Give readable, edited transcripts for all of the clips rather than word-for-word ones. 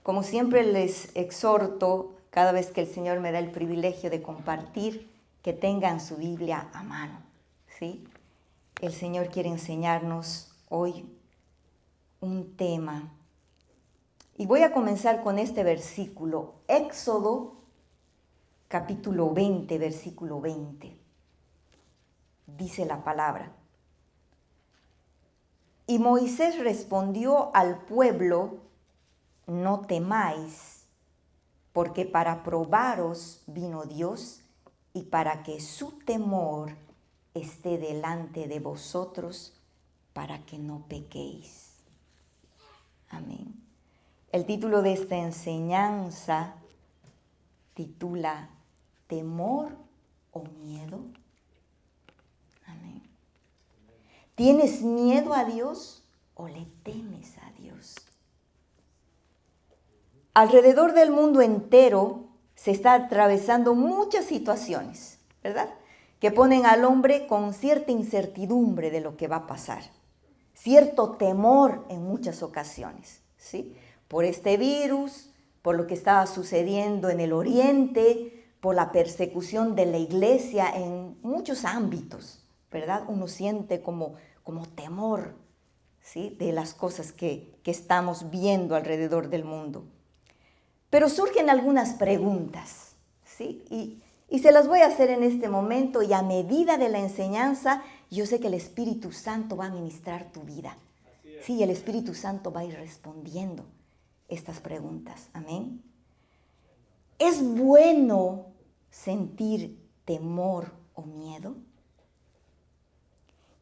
Como siempre les exhorto, cada vez que el Señor me da el privilegio de compartir, que tengan su Biblia a mano, ¿sí? El Señor quiere enseñarnos hoy un tema. Y voy a comenzar con este versículo, Éxodo capítulo 20, versículo 20. Dice la palabra: Y Moisés respondió al pueblo: no temáis, porque para probaros vino Dios y para que su temor esté delante de vosotros, para que no pequéis. Amén. El título de esta enseñanza titula ¿Temor o miedo? Amén. ¿Tienes miedo a Dios o le temes a Dios? Alrededor del mundo entero se está atravesando muchas situaciones, ¿verdad? Que ponen al hombre con cierta incertidumbre de lo que va a pasar, cierto temor en muchas ocasiones, ¿sí? Por este virus, por lo que estaba sucediendo en el Oriente, por la persecución de la iglesia en muchos ámbitos, ¿verdad? Uno siente como temor, ¿sí? De las cosas que estamos viendo alrededor del mundo. Pero surgen algunas preguntas, ¿sí? Y se las voy a hacer en este momento, y a medida de la enseñanza, yo sé que el Espíritu Santo va a ministrar tu vida. Sí, el Espíritu Santo va a ir respondiendo estas preguntas. Amén. ¿Es bueno sentir temor o miedo?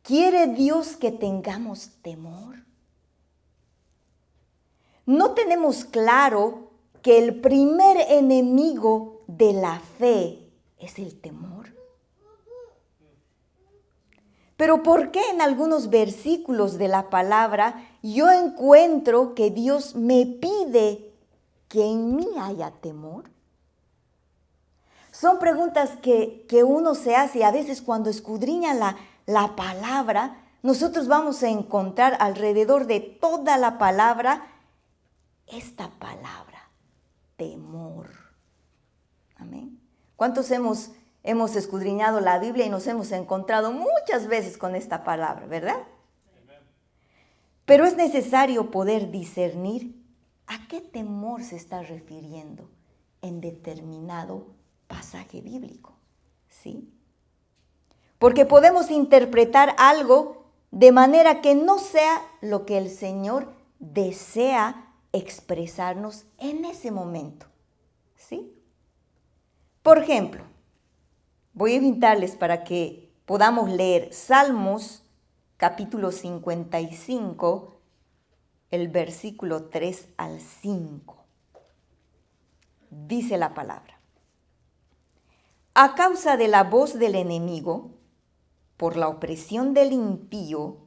¿Quiere Dios que tengamos temor? No tenemos claro que el primer enemigo de la fe es el temor. Pero ¿por qué en algunos versículos de la palabra yo encuentro que Dios me pide que en mí haya temor? Son preguntas que uno se hace, y a veces cuando escudriña la palabra, nosotros vamos a encontrar alrededor de toda la palabra esta palabra: temor. Amén. ¿Cuántos hemos escudriñado la Biblia y nos hemos encontrado muchas veces con esta palabra, verdad? Amén. Pero es necesario poder discernir a qué temor se está refiriendo en determinado pasaje bíblico, ¿sí? Porque podemos interpretar algo de manera que no sea lo que el Señor desea expresarnos en ese momento, ¿sí? Por ejemplo, voy a invitarles para que podamos leer Salmos capítulo 55, el versículo 3 al 5. Dice la palabra: a causa de la voz del enemigo, por la opresión del impío,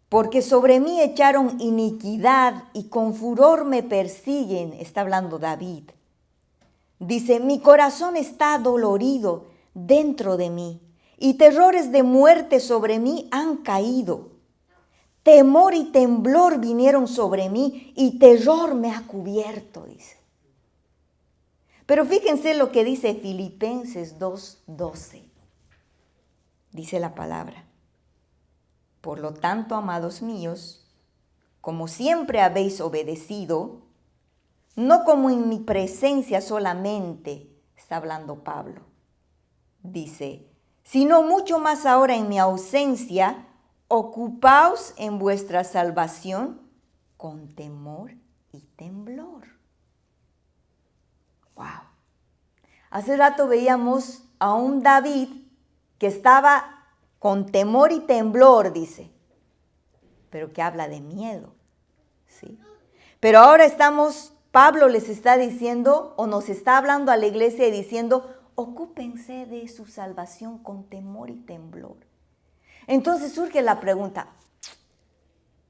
porque sobre mí echaron iniquidad y con furor me persiguen, está hablando David. Dice: mi corazón está dolorido dentro de mí, y terrores de muerte sobre mí han caído. Temor y temblor vinieron sobre mí, y terror me ha cubierto, dice. Pero fíjense lo que dice Filipenses 2:12. Dice la palabra: por lo tanto, amados míos, como siempre habéis obedecido, no como en mi presencia solamente, está hablando Pablo, dice, sino mucho más ahora en mi ausencia, ocupaos en vuestra salvación con temor y temblor. Wow. Hace rato veíamos a un David que estaba con temor y temblor, dice, pero que habla de miedo, ¿sí? Pero ahora Pablo les está diciendo, o nos está hablando a la iglesia y diciendo: ocúpense de su salvación con temor y temblor. Entonces surge la pregunta: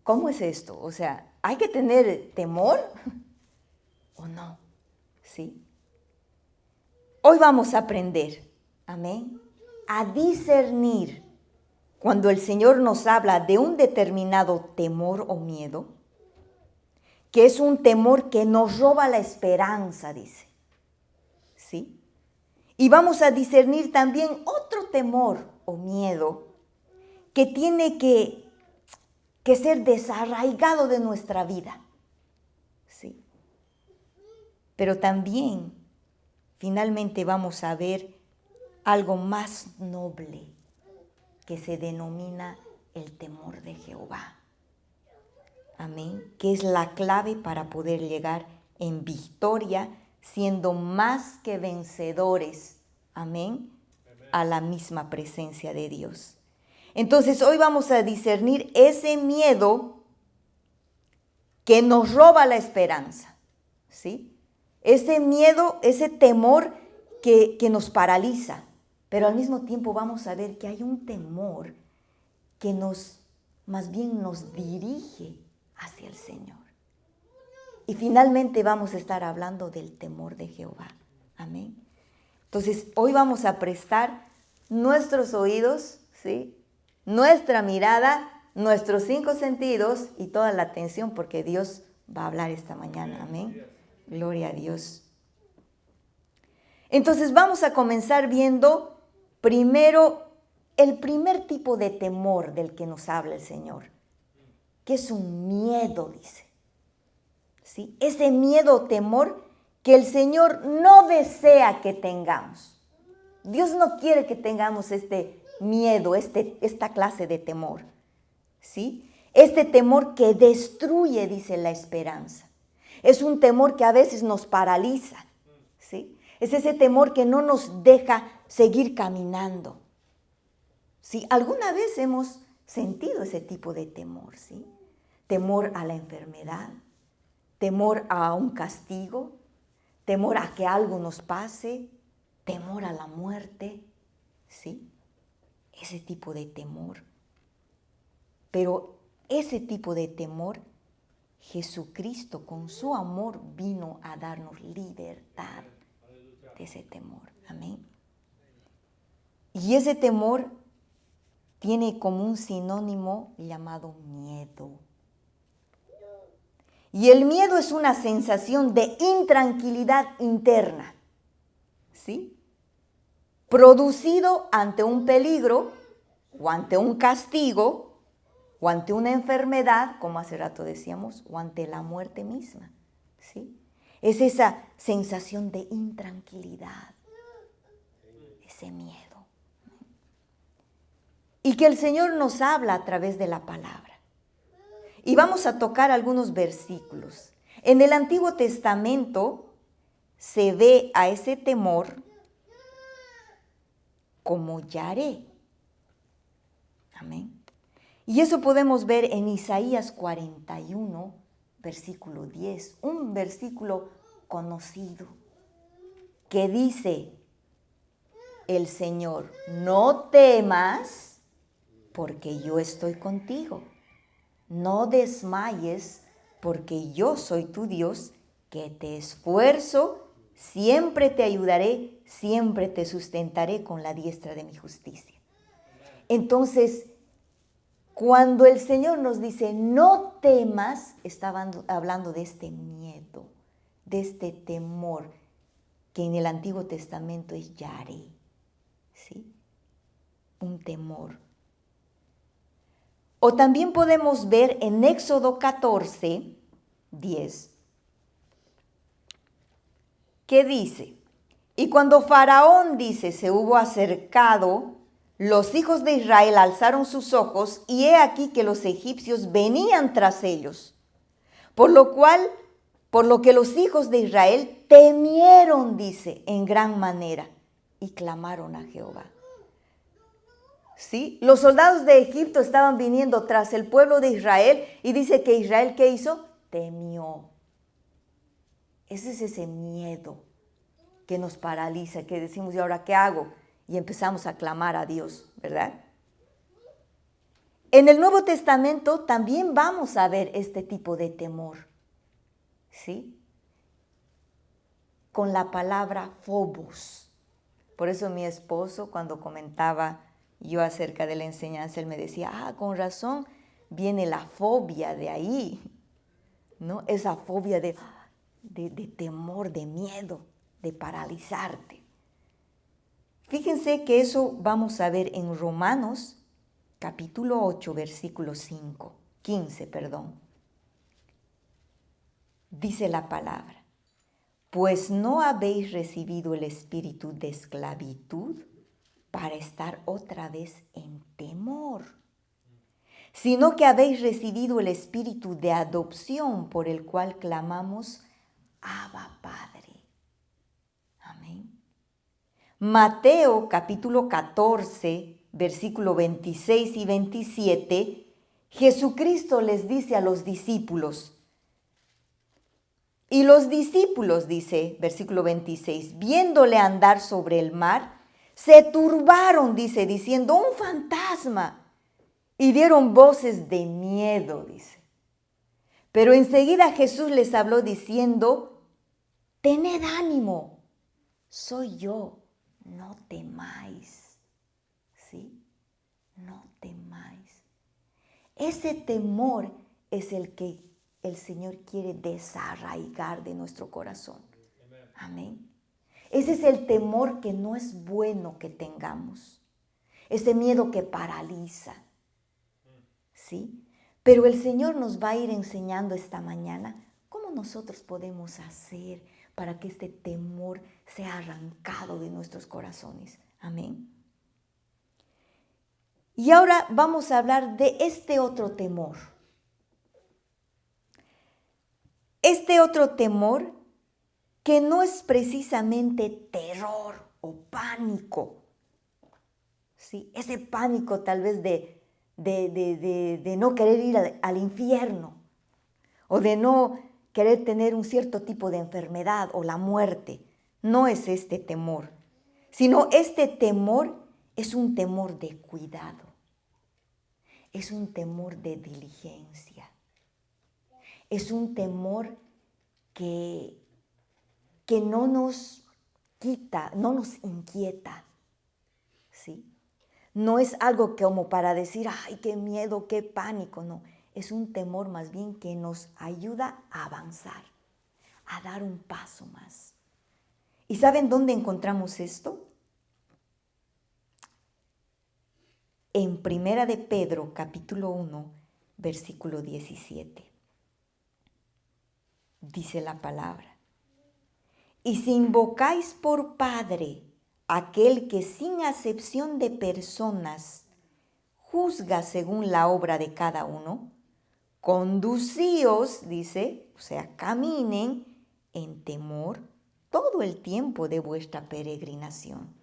¿cómo es esto? O sea, ¿hay que tener temor o no? ¿Sí? Hoy vamos a aprender, amén, a discernir cuando el Señor nos habla de un determinado temor o miedo, que es un temor que nos roba la esperanza, dice. ¿Sí? Y vamos a discernir también otro temor o miedo que tiene que ser desarraigado de nuestra vida. ¿Sí? Pero también, finalmente, vamos a ver algo más noble que se denomina el temor de Jehová. Amén. Que es la clave para poder llegar en victoria, siendo más que vencedores. Amén. A la misma presencia de Dios. Entonces, hoy vamos a discernir ese miedo que nos roba la esperanza. ¿Sí? Ese miedo, ese temor que nos paraliza. Pero al mismo tiempo vamos a ver que hay un temor que más bien nos dirige hacia el Señor. Y finalmente vamos a estar hablando del temor de Jehová. Amén. Entonces, hoy vamos a prestar nuestros oídos, ¿sí? Nuestra mirada, nuestros 5 sentidos y toda la atención, porque Dios va a hablar esta mañana. Amén. Gloria a Dios. Entonces, vamos a comenzar viendo primero el primer tipo de temor del que nos habla el Señor, que es un miedo, dice. ¿Sí? Ese miedo o temor que el Señor no desea que tengamos. Dios no quiere que tengamos este miedo, esta clase de temor. ¿Sí? Este temor que destruye, dice, la esperanza. Es un temor que a veces nos paraliza. ¿Sí? Es ese temor que no nos deja seguir caminando. ¿Sí? ¿Alguna vez hemos sentido ese tipo de temor? ¿Sí? Temor a la enfermedad, temor a un castigo, temor a que algo nos pase, temor a la muerte. ¿Sí? Ese tipo de temor. Pero ese tipo de temor, Jesucristo con su amor vino a darnos libertad de ese temor. Amén. Y ese temor tiene como un sinónimo llamado miedo. Y el miedo es una sensación de intranquilidad interna, ¿sí? Producido ante un peligro o ante un castigo o ante una enfermedad, como hace rato decíamos, o ante la muerte misma, ¿sí? Es esa sensación de intranquilidad, ese miedo. Y que el Señor nos habla a través de la palabra. Y vamos a tocar algunos versículos. En el Antiguo Testamento se ve a ese temor como Yaré. Amén. Y eso podemos ver en Isaías 41, versículo 10, un versículo conocido, que dice el Señor: no temas, porque yo estoy contigo. No desmayes, porque yo soy tu Dios, que te esfuerzo, siempre te ayudaré, siempre te sustentaré con la diestra de mi justicia. Entonces, cuando el Señor nos dice no temas, está hablando de este miedo, de este temor, que en el Antiguo Testamento es Yaré, ¿sí? Un temor. O también podemos ver en Éxodo 14, 10, que dice: y cuando Faraón, dice, se hubo acercado, los hijos de Israel alzaron sus ojos, y he aquí que los egipcios venían tras ellos. Por lo que los hijos de Israel temieron, dice, en gran manera, y clamaron a Jehová. ¿Sí? Los soldados de Egipto estaban viniendo tras el pueblo de Israel, y dice que Israel, ¿qué hizo? Temió. Ese es ese miedo que nos paraliza, que decimos: ¿y ahora qué hago? Y empezamos a clamar a Dios, ¿verdad? En el Nuevo Testamento también vamos a ver este tipo de temor, ¿sí? Con la palabra phobos. Por eso mi esposo, cuando comentaba yo acerca de la enseñanza, él me decía: con razón viene la fobia de ahí. ¿no? Esa fobia de temor, de miedo, de paralizarte. Fíjense que eso vamos a ver en Romanos capítulo 8, versículo 15, perdón. Dice la palabra: pues no habéis recibido el espíritu de esclavitud para estar otra vez en temor, sino que habéis recibido el espíritu de adopción por el cual clamamos, Abba, Padre. Amén. Mateo capítulo 14, versículo 26 y 27, Jesucristo les dice a los discípulos, y los discípulos, dice, versículo 26, viéndole andar sobre el mar, se turbaron, dice, diciendo, un fantasma, y dieron voces de miedo, dice. Pero enseguida Jesús les habló diciendo, tened ánimo, soy yo, no temáis, ¿sí? No temáis. Ese temor es el que el Señor quiere desarraigar de nuestro corazón. Amén. Ese es el temor que no es bueno que tengamos. Ese miedo que paraliza. ¿Sí? Pero el Señor nos va a ir enseñando esta mañana cómo nosotros podemos hacer para que este temor sea arrancado de nuestros corazones. Amén. Y ahora vamos a hablar de este otro temor. Este otro temor que no es precisamente terror o pánico. ¿Sí? Ese pánico tal vez de no querer ir al infierno o de no querer tener un cierto tipo de enfermedad o la muerte. No es este temor, sino este temor es un temor de cuidado, es un temor de diligencia, es un temor que no nos quita, no nos inquieta, ¿sí? No es algo como para decir, ay, qué miedo, qué pánico, no. Es un temor más bien que nos ayuda a avanzar, a dar un paso más. ¿Y saben dónde encontramos esto? En Primera de Pedro, capítulo 1, versículo 17. Dice la palabra: y si invocáis por Padre aquel que sin acepción de personas juzga según la obra de cada uno, conducíos, dice, o sea, caminen en temor todo el tiempo de vuestra peregrinación.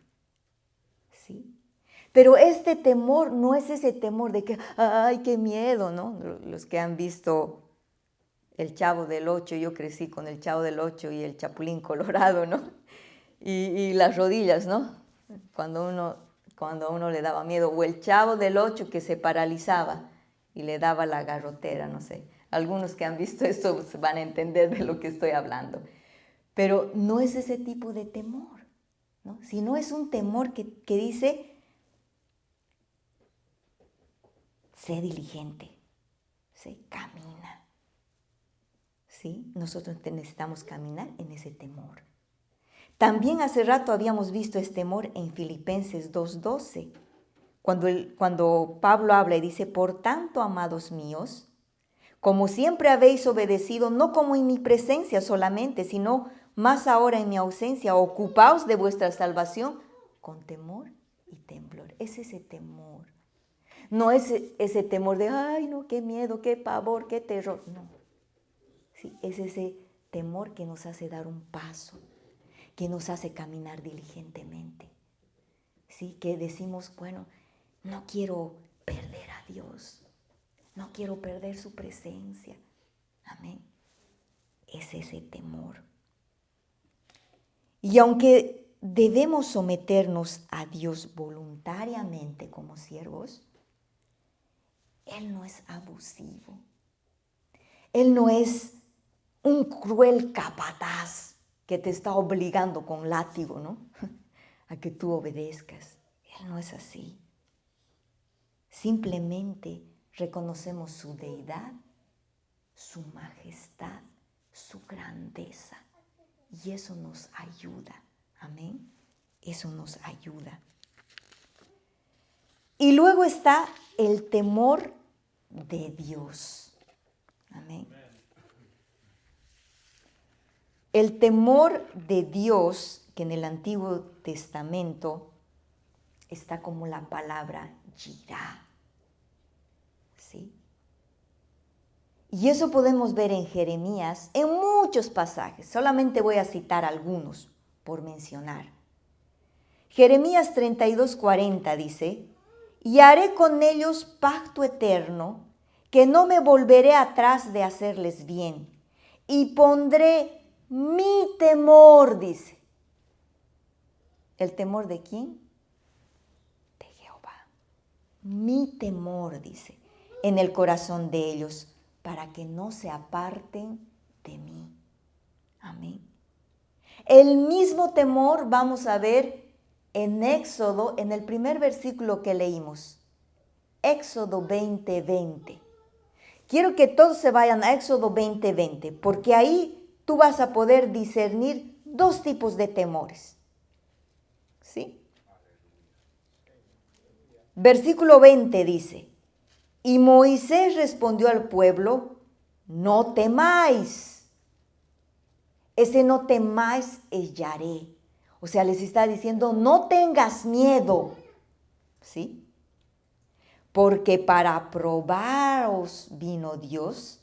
¿Sí? Pero este temor no es ese temor de que, ay, qué miedo, ¿no? Los que han visto El Chavo del Ocho, yo crecí con El Chavo del Ocho y el Chapulín Colorado, ¿no? Y las rodillas, ¿no? Cuando a uno le daba miedo, o el Chavo del Ocho que se paralizaba y le daba la garrotera, no sé. Algunos que han visto esto van a entender de lo que estoy hablando. Pero no es ese tipo de temor, ¿no? Sino es un temor que dice, sé diligente, sé camina. ¿Sí? Nosotros necesitamos caminar en ese temor. También hace rato habíamos visto este temor en Filipenses 2:12, cuando Pablo habla y dice, por tanto, amados míos, como siempre habéis obedecido, no como en mi presencia solamente, sino más ahora en mi ausencia, ocupaos de vuestra salvación con temor y temblor. Es ese temor. No es ese temor de, ay, no, qué miedo, qué pavor, qué terror. No. Sí, es ese temor que nos hace dar un paso, que nos hace caminar diligentemente. Sí, que decimos, bueno, no quiero perder a Dios, no quiero perder su presencia. Amén. Es ese temor. Y aunque debemos someternos a Dios voluntariamente como siervos, Él no es abusivo. Él no es un cruel capataz que te está obligando con látigo, ¿no? A que tú obedezcas. Él no es así. Simplemente reconocemos su deidad su majestad, su grandeza. Y eso nos ayuda. Amén. Eso nos ayuda. Y luego está el temor de Dios. Amén. El temor de Dios, que en el Antiguo Testamento está como la palabra yirá. ¿Sí? Y eso podemos ver en Jeremías, en muchos pasajes. Solamente voy a citar algunos por mencionar. Jeremías 32:40 dice: y haré con ellos pacto eterno, que no me volveré atrás de hacerles bien, y pondré mi temor, dice. ¿El temor de quién? De Jehová. Mi temor, dice, en el corazón de ellos, para que no se aparten de mí. Amén. El mismo temor vamos a ver en Éxodo, en el primer versículo que leímos. Éxodo 20:20. Quiero que todos se vayan a Éxodo 20:20, porque ahí tú vas a poder discernir dos tipos de temores. ¿Sí? Versículo 20 dice: y Moisés respondió al pueblo: no temáis. Ese no temáis es yaré. O sea, les está diciendo, no tengas miedo. ¿Sí? Porque para probaros vino Dios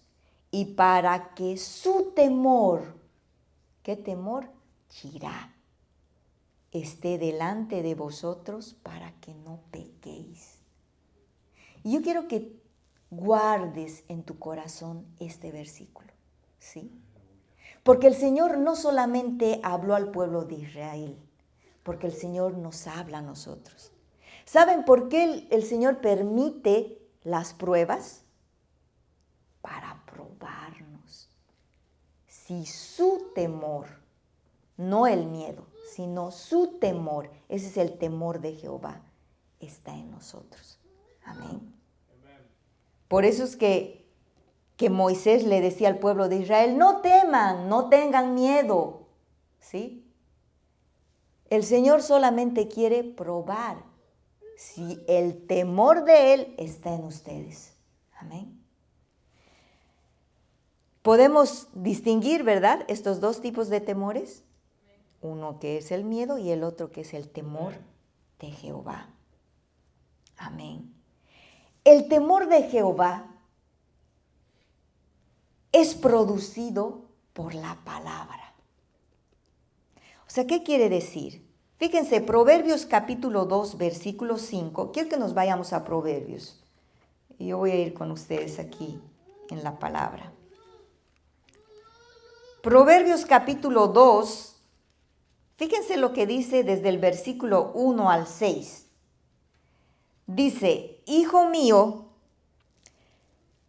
y para que su temor, ¿qué temor? Yirá, esté delante de vosotros para que no pequéis. Y yo quiero que guardes en tu corazón este versículo, ¿sí? Porque el Señor no solamente habló al pueblo de Israel, porque el Señor nos habla a nosotros. ¿Saben por qué el Señor permite las pruebas? Para probarnos. Si su temor, no el miedo, sino su temor, ese es el temor de Jehová, está en nosotros. Amén. Por eso es que Moisés le decía al pueblo de Israel, no teman, no tengan miedo. ¿Sí? El Señor solamente quiere probar si el temor de Él está en ustedes. Amén. Podemos distinguir, ¿verdad?, estos dos tipos de temores. Uno que es el miedo y el otro que es el temor de Jehová. Amén. El temor de Jehová es producido por la palabra. O sea, ¿qué quiere decir? Fíjense, Proverbios capítulo 2, versículo 5. Quiero que nos vayamos a Proverbios. Y yo voy a ir con ustedes aquí en la palabra. Proverbios capítulo 2, fíjense lo que dice desde el versículo 1 al 6. Dice, hijo mío,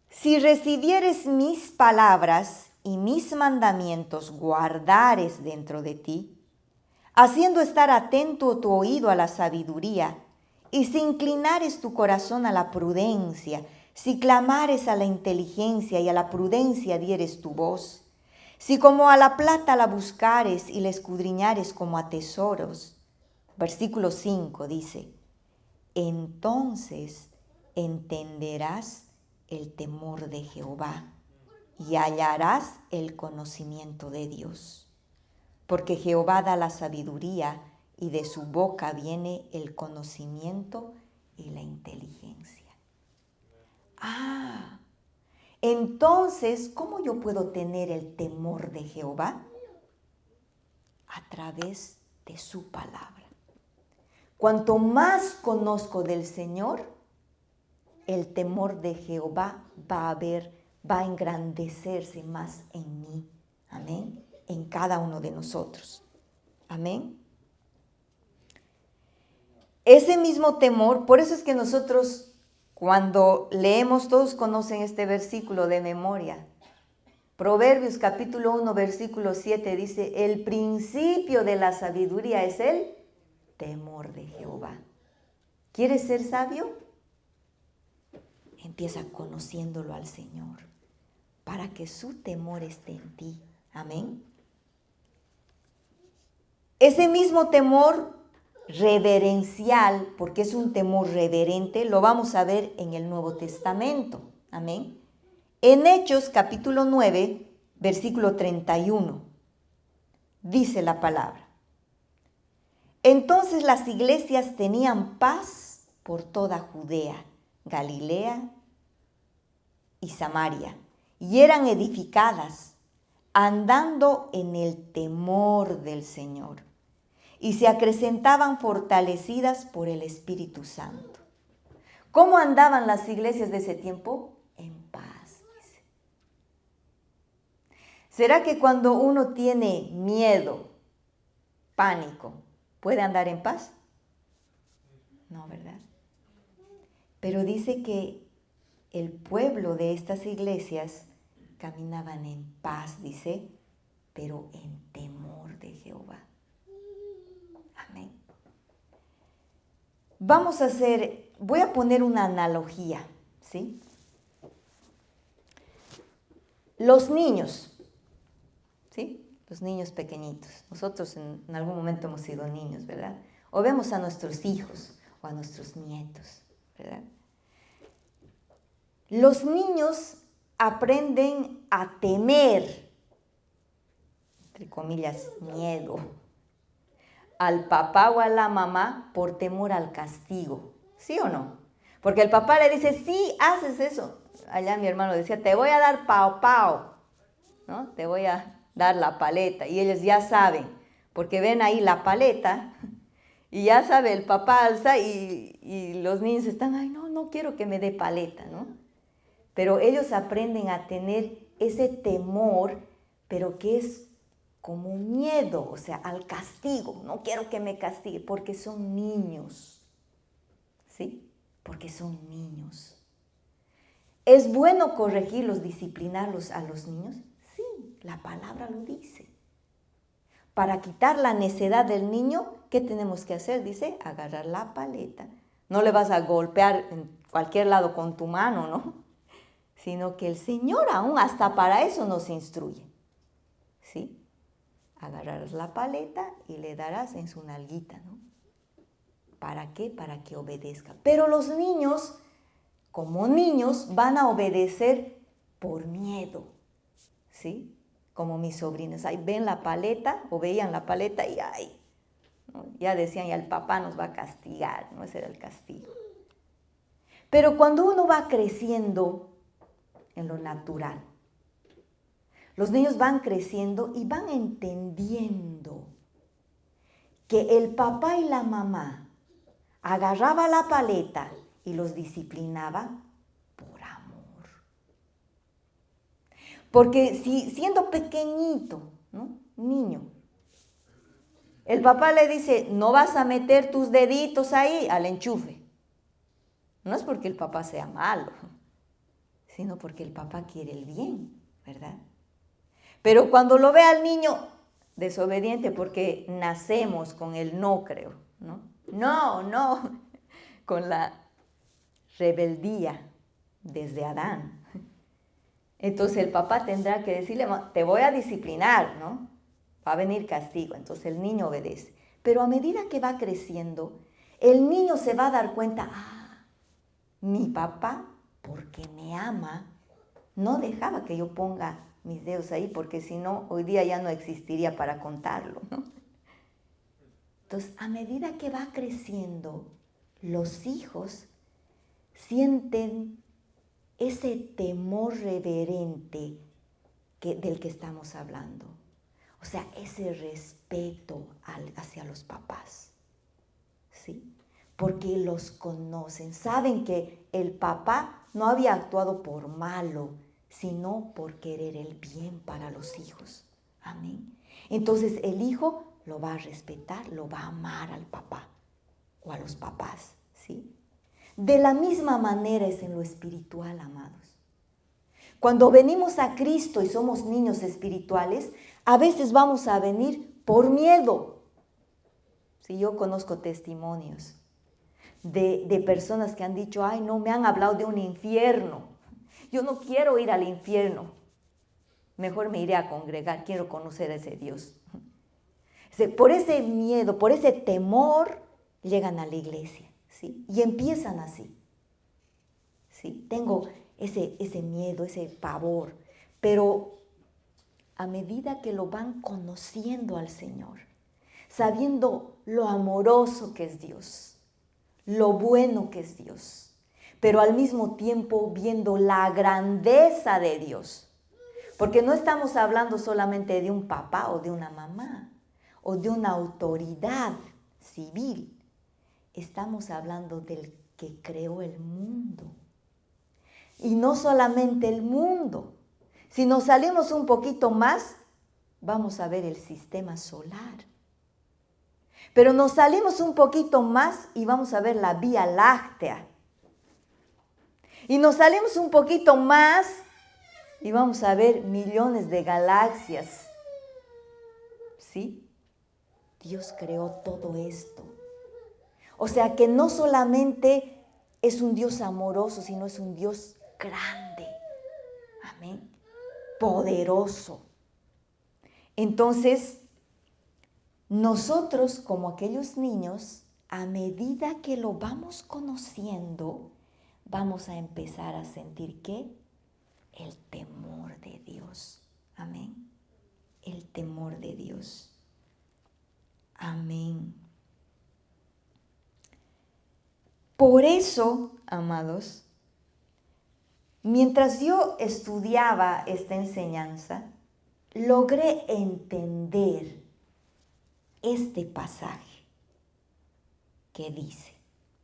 si recibieres mis palabras y mis mandamientos guardares dentro de ti, haciendo estar atento tu oído a la sabiduría, y si inclinares tu corazón a la prudencia, si clamares a la inteligencia y a la prudencia dieres tu voz, si como a la plata la buscares y la escudriñares como a tesoros. Versículo 5 dice, entonces entenderás el temor de Jehová y hallarás el conocimiento de Dios. Porque Jehová da la sabiduría y de su boca viene el conocimiento y la inteligencia. Entonces, ¿cómo yo puedo tener el temor de Jehová? A través de su palabra. Cuanto más conozco del Señor, el temor de Jehová va a engrandecerse más en mí. Amén. En cada uno de nosotros. Amén. Ese mismo temor, por eso es que nosotros cuando leemos, todos conocen este versículo de memoria. Proverbios capítulo 1, versículo 7 dice, el principio de la sabiduría es el temor de Jehová. ¿Quieres ser sabio? Empieza conociéndolo al Señor. para que su temor esté en ti. Amén. Ese mismo temor reverencial, porque es un temor reverente, lo vamos a ver en el Nuevo Testamento. Amén. En Hechos capítulo 9, versículo 31, dice la palabra: entonces las iglesias tenían paz por toda Judea, Galilea y Samaria, y eran edificadas, andando en el temor del Señor, y se acrecentaban fortalecidas por el Espíritu Santo. ¿Cómo andaban las iglesias de ese tiempo? En paz, dice. ¿Será que cuando uno tiene miedo, pánico, puede andar en paz? No, ¿verdad? Pero dice que el pueblo de estas iglesias caminaban en paz, dice, pero en temor de Jehová. Amén. Voy a poner una analogía, ¿sí? Los niños, ¿sí? Los niños pequeñitos. Nosotros en algún momento hemos sido niños, ¿verdad? O vemos a nuestros hijos o a nuestros nietos, ¿verdad? Los niños aprenden a temer, entre comillas, miedo, al papá o a la mamá por temor al castigo. ¿Sí o no? Porque el papá le dice, sí, haces eso. Allá mi hermano decía, te voy a dar pao pao, ¿no? Te voy a dar la paleta. Y ellos ya saben, porque ven ahí la paleta y ya sabe, el papá alza y los niños están, ay, no quiero que me dé paleta, ¿no? Pero ellos aprenden a tener ese temor, pero que es como miedo, o sea, al castigo. No quiero que me castigue, porque son niños, ¿sí? Porque son niños. ¿Es bueno corregirlos, disciplinarlos a los niños? Sí, la palabra lo dice. Para quitar la necedad del niño, ¿qué tenemos que hacer? Dice, agarrar la paleta. No le vas a golpear en cualquier lado con tu mano, ¿no? Sino que el Señor aún hasta para eso nos instruye, ¿sí? Agarrarás la paleta y le darás en su nalguita, ¿no? ¿Para qué? Para que obedezca. Pero los niños, como niños, van a obedecer por miedo, ¿sí? Como mis sobrinos, ahí ven la paleta o veían la paleta y ay, ¿no? Ya decían, ya el papá nos va a castigar, ¿no? Ese era el castigo. Pero cuando uno va creciendo en lo natural, los niños van creciendo y van entendiendo que el papá y la mamá agarraba la paleta y los disciplinaba por amor. Porque si siendo pequeñito, ¿no? Niño, el papá le dice, no vas a meter tus deditos ahí al enchufe. No es porque el papá sea malo, sino porque el papá quiere el bien, ¿verdad? Pero cuando lo ve al niño desobediente, porque nacemos con el no, creo, ¿no? No, con la rebeldía desde Adán. Entonces el papá tendrá que decirle, te voy a disciplinar, ¿no? Va a venir castigo. Entonces el niño obedece. Pero a medida que va creciendo, el niño se va a dar cuenta, mi papá, porque me ama, no dejaba que yo ponga mis dedos ahí, porque si no, hoy día ya no existiría para contarlo, ¿no? Entonces, a medida que va creciendo, los hijos sienten ese temor reverente del que estamos hablando. O sea, ese respeto hacia los papás, ¿sí? Porque los conocen, saben que el papá no había actuado por malo, sino por querer el bien para los hijos. Amén. Entonces el hijo lo va a respetar, lo va a amar al papá o a los papás, ¿sí? De la misma manera es en lo espiritual, amados. Cuando venimos a Cristo y somos niños espirituales, a veces vamos a venir por miedo. Si yo conozco testimonios de personas que han dicho, ay, no, me han hablado de un infierno. Yo no quiero ir al infierno. mejor me iré a congregar, quiero conocer a ese Dios. Por ese miedo, por ese temor, llegan a la iglesia, ¿sí? Y empiezan así, ¿sí? Tengo ese miedo, ese pavor, pero a medida que lo van conociendo al Señor, sabiendo lo amoroso que es Dios, lo bueno que es Dios, pero al mismo tiempo viendo la grandeza de Dios. Porque no estamos hablando solamente de un papá o de una mamá o de una autoridad civil. Estamos hablando del que creó el mundo. Y no solamente el mundo. Si nos salimos un poquito más, vamos a ver el sistema solar. Pero nos salimos un poquito más y vamos a ver la Vía Láctea. Y nos salimos un poquito más y vamos a ver millones de galaxias. ¿Sí? Dios creó todo esto. O sea que no solamente es un Dios amoroso, sino es un Dios grande. Amén. Poderoso. Entonces, nosotros como aquellos niños, a medida que lo vamos conociendo, vamos a empezar a sentir ¿qué? El temor de Dios. Amén. El temor de Dios. Amén. Por eso, amados, mientras yo estudiaba esta enseñanza, logré entender este pasaje que dice,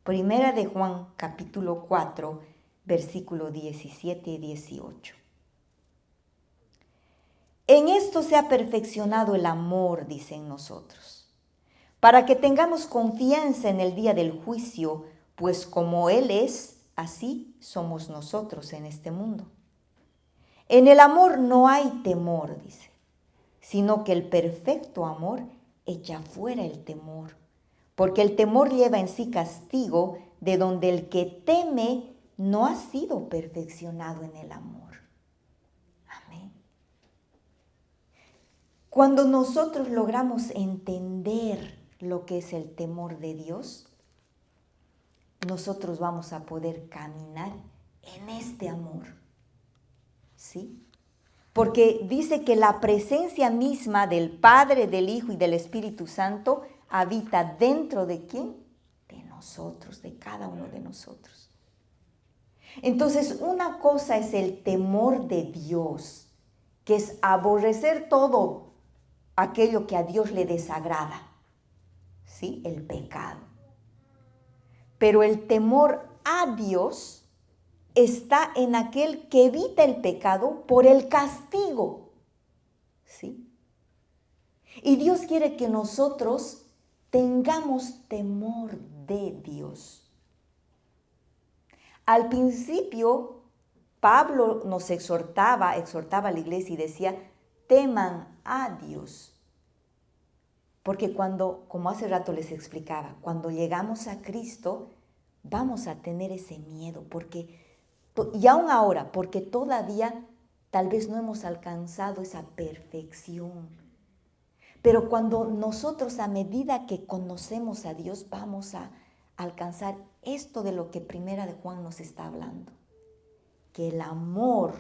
Primera de Juan, capítulo 4, versículo 17 y 18. En esto se ha perfeccionado el amor, dicen nosotros, para que tengamos confianza en el día del juicio, pues como Él es, así somos nosotros en este mundo. En el amor no hay temor, dice, sino que el perfecto amor echa fuera el temor, porque el temor lleva en sí castigo, de donde el que teme no ha sido perfeccionado en el amor. Amén. Cuando nosotros logramos entender lo que es el temor de Dios, nosotros vamos a poder caminar en este amor. ¿Sí? Porque dice que la presencia misma del Padre, del Hijo y del Espíritu Santo habita dentro de ¿quién? De nosotros, de cada uno de nosotros. Entonces, una cosa es el temor de Dios, que es aborrecer todo aquello que a Dios le desagrada, ¿sí? El pecado. Pero el temor a Dios está en aquel que evita el pecado por el castigo, ¿sí? Y Dios quiere que nosotros tengamos temor de Dios. Al principio, Pablo nos exhortaba a la iglesia y decía, teman a Dios. Porque cuando, como hace rato les explicaba, cuando llegamos a Cristo, vamos a tener ese miedo, y aún ahora, porque todavía tal vez no hemos alcanzado esa perfección. Pero cuando nosotros, a medida que conocemos a Dios, vamos a alcanzar esto de lo que Primera de Juan nos está hablando, que el amor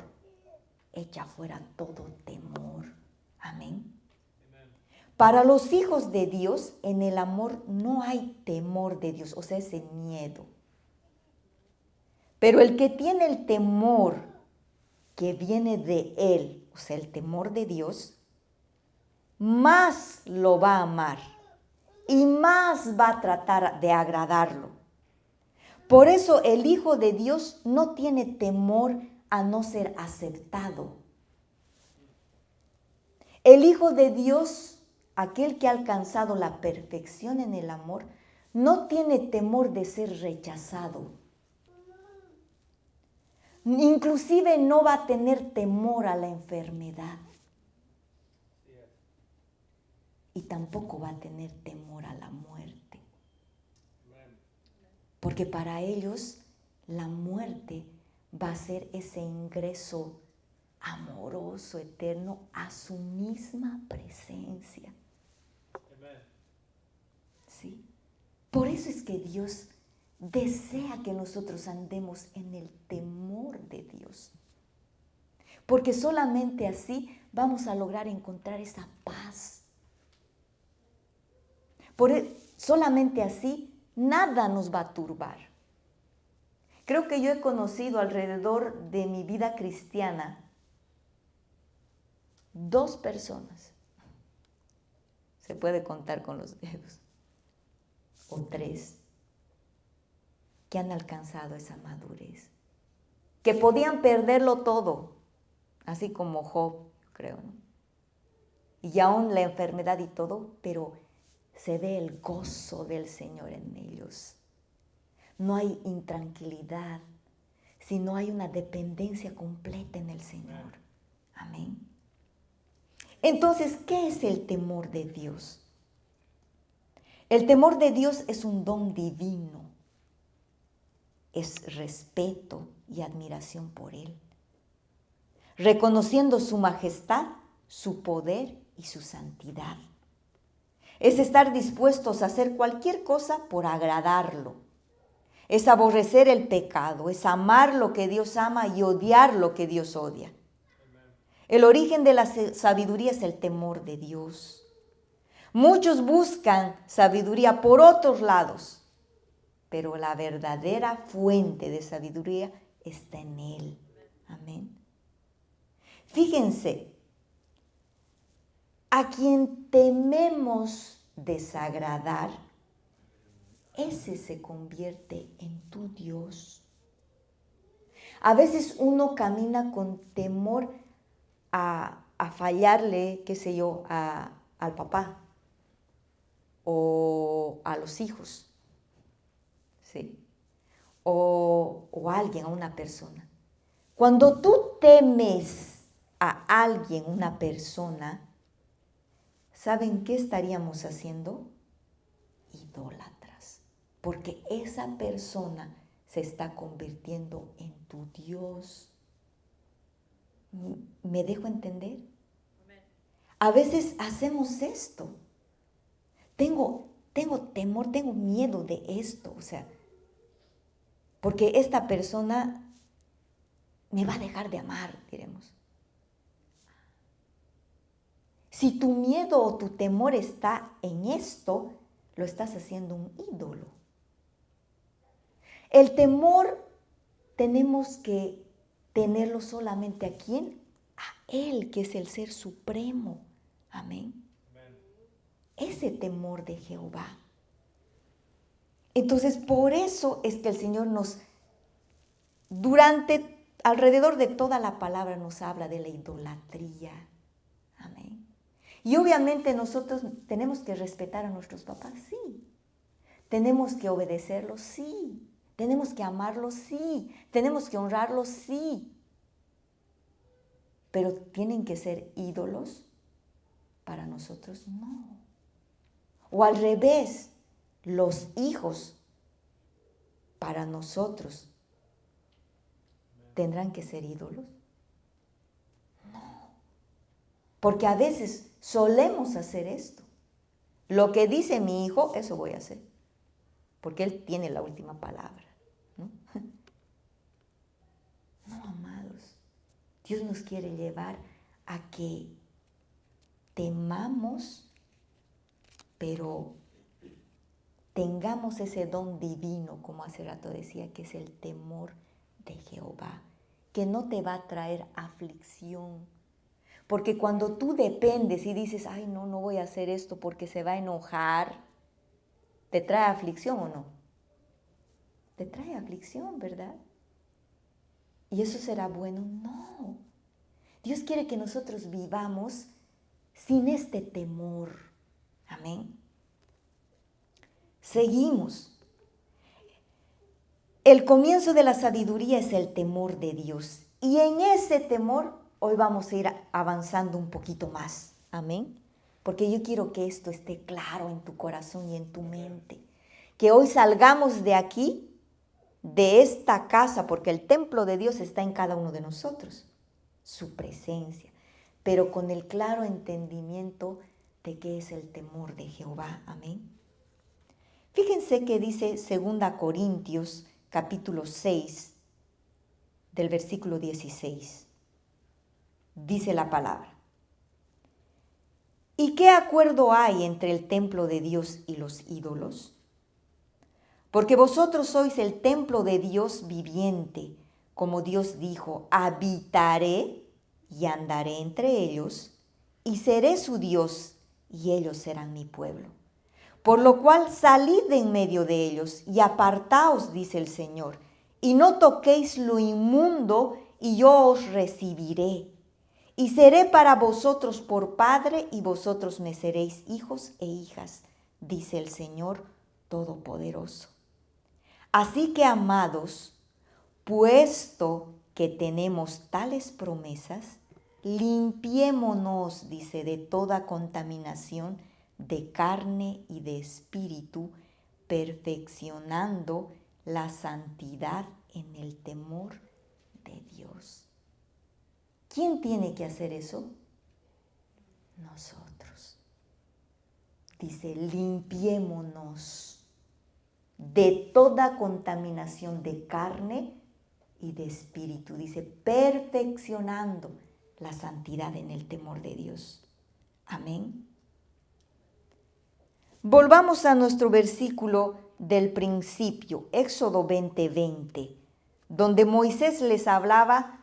echa fuera todo temor. Amén. Para los hijos de Dios, en el amor no hay temor de Dios, o sea, ese miedo. Pero el que tiene el temor que viene de Él, o sea, el temor de Dios, más lo va a amar y más va a tratar de agradarlo. Por eso el Hijo de Dios no tiene temor a no ser aceptado. El Hijo de Dios, aquel que ha alcanzado la perfección en el amor, no tiene temor de ser rechazado. Inclusive no va a tener temor a la enfermedad. Y tampoco va a tener temor a la muerte. Porque para ellos la muerte va a ser ese ingreso amoroso, eterno, a su misma presencia. ¿Sí? Por eso es que Dios desea que nosotros andemos en el temor de Dios. Porque solamente así vamos a lograr encontrar esa paz. Solamente así nada nos va a turbar. Creo que yo he conocido alrededor de mi vida cristiana 2 personas. Se puede contar con los dedos. O 3 que han alcanzado esa madurez. Que podían perderlo todo, así como Job, creo, ¿no? Y aún la enfermedad y todo, pero se ve el gozo del Señor en ellos. No hay intranquilidad, sino hay una dependencia completa en el Señor. Amén. Entonces, ¿qué es el temor de Dios? El temor de Dios es un don divino. Es respeto y admiración por Él, reconociendo su majestad, su poder y su santidad. Es estar dispuestos a hacer cualquier cosa por agradarlo. Es aborrecer el pecado, es amar lo que Dios ama y odiar lo que Dios odia. El origen de la sabiduría es el temor de Dios. Muchos buscan sabiduría por otros lados, pero la verdadera fuente de sabiduría está en Él. Amén. Fíjense, a quien tememos desagradar, ese se convierte en tu Dios. A veces uno camina con temor a fallarle, qué sé yo, al papá o a los hijos, ¿sí? O a alguien, a una persona. Cuando tú temes a alguien, una persona, ¿saben qué estaríamos haciendo? Idólatras. Porque esa persona se está convirtiendo en tu Dios. ¿Me dejo entender? A veces hacemos esto. Tengo temor, tengo miedo de esto, o sea, porque esta persona me va a dejar de amar, diremos. Si tu miedo o tu temor está en esto, lo estás haciendo un ídolo. El temor tenemos que tenerlo solamente ¿a quién? A Él, que es el Ser Supremo. Amén. Ese temor de Jehová. Entonces, por eso es que el Señor alrededor de toda la palabra nos habla de la idolatría. Amén. Y obviamente nosotros tenemos que respetar a nuestros papás, sí. Tenemos que obedecerlos, sí. Tenemos que amarlos, sí. Tenemos que honrarlos, sí. Pero ¿tienen que ser ídolos? Para nosotros no. O al revés, los hijos para nosotros ¿tendrán que ser ídolos? No. Porque a veces solemos hacer esto. Lo que dice mi hijo, eso voy a hacer. Porque él tiene la última palabra. ¿No? No, amados. Dios nos quiere llevar a que temamos, pero tengamos ese don divino, como hace rato decía, que es el temor de Jehová, que no te va a traer aflicción. Porque cuando tú dependes y dices, ay, no voy a hacer esto porque se va a enojar, ¿te trae aflicción o no? Te trae aflicción, ¿verdad? ¿Y eso será bueno? No. Dios quiere que nosotros vivamos sin este temor. Amén. Seguimos. El comienzo de la sabiduría es el temor de Dios. Y en ese temor hoy vamos a ir avanzando un poquito más. Amén. Porque yo quiero que esto esté claro en tu corazón y en tu mente. Que hoy salgamos de aquí, de esta casa, porque el templo de Dios está en cada uno de nosotros. su presencia, pero con el claro entendimiento de qué es el temor de Jehová. Amén. Fíjense que dice 2 Corintios capítulo 6 del versículo 16. Dice la palabra: ¿y qué acuerdo hay entre el templo de Dios y los ídolos? Porque vosotros sois el templo de Dios viviente, como Dios dijo: habitaré y andaré entre ellos, y seré su Dios, y ellos serán mi pueblo. Por lo cual salid de en medio de ellos, y apartaos, dice el Señor, y no toquéis lo inmundo, y yo os recibiré. Y seré para vosotros por padre, y vosotros me seréis hijos e hijas, dice el Señor Todopoderoso. Así que, amados, puesto que tenemos tales promesas, limpiémonos, dice, de toda contaminación de carne y de espíritu, perfeccionando la santidad en el temor de Dios. ¿Quién tiene que hacer eso? Nosotros. Dice, limpiémonos de toda contaminación de carne y de espíritu. Dice, perfeccionando la santidad en el temor de Dios. Amén. Volvamos a nuestro versículo del principio, Éxodo 20:20, donde Moisés les hablaba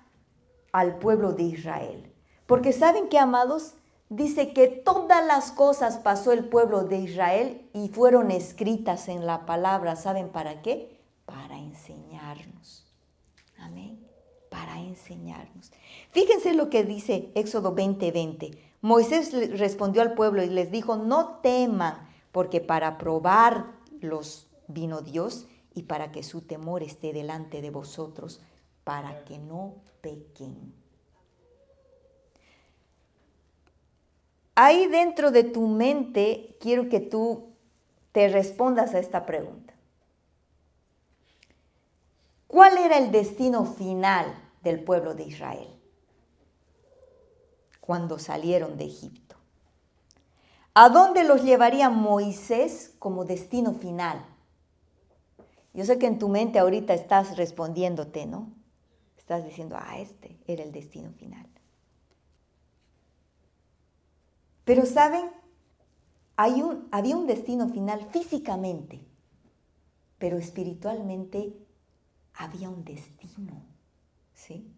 al pueblo de Israel. Porque ¿saben qué, amados? Dice que todas las cosas pasó el pueblo de Israel y fueron escritas en la palabra. ¿Saben para qué? Para enseñarnos. Amén. Para enseñarnos. Fíjense lo que dice Éxodo 20:20. Moisés respondió al pueblo y les dijo: no teman, porque para probarlos vino Dios y para que su temor esté delante de vosotros, para que no pequen. Ahí dentro de tu mente quiero que tú te respondas a esta pregunta. ¿Cuál era el destino final del pueblo de Israel cuando salieron de Egipto? ¿A dónde los llevaría Moisés como destino final? Yo sé que en tu mente ahorita estás respondiéndote, ¿no? Estás diciendo, este era el destino final. Pero ¿saben? Había un destino final físicamente, pero espiritualmente había un destino, ¿sí?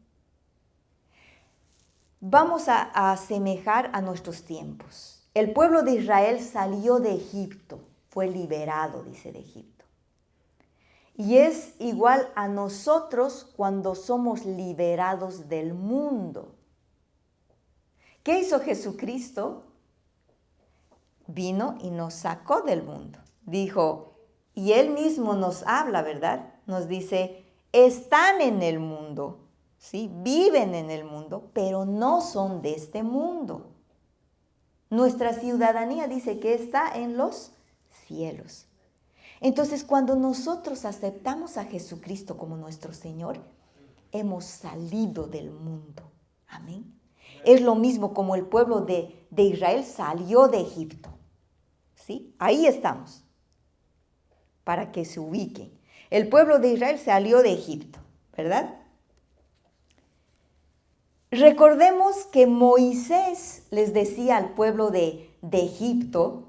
Vamos a asemejar a nuestros tiempos. El pueblo de Israel salió de Egipto, fue liberado, dice, de Egipto. Y es igual a nosotros cuando somos liberados del mundo. ¿Qué hizo Jesucristo? Vino y nos sacó del mundo. Dijo, y Él mismo nos habla, ¿verdad? Nos dice, están en el mundo, ¿sí? Viven en el mundo, pero no son de este mundo. Nuestra ciudadanía dice que está en los cielos. Entonces, cuando nosotros aceptamos a Jesucristo como nuestro Señor, hemos salido del mundo. Amén. Es lo mismo como el pueblo de Israel salió de Egipto. ¿Sí? Ahí estamos, para que se ubiquen. El pueblo de Israel salió de Egipto, ¿verdad? Recordemos que Moisés les decía al pueblo de Egipto,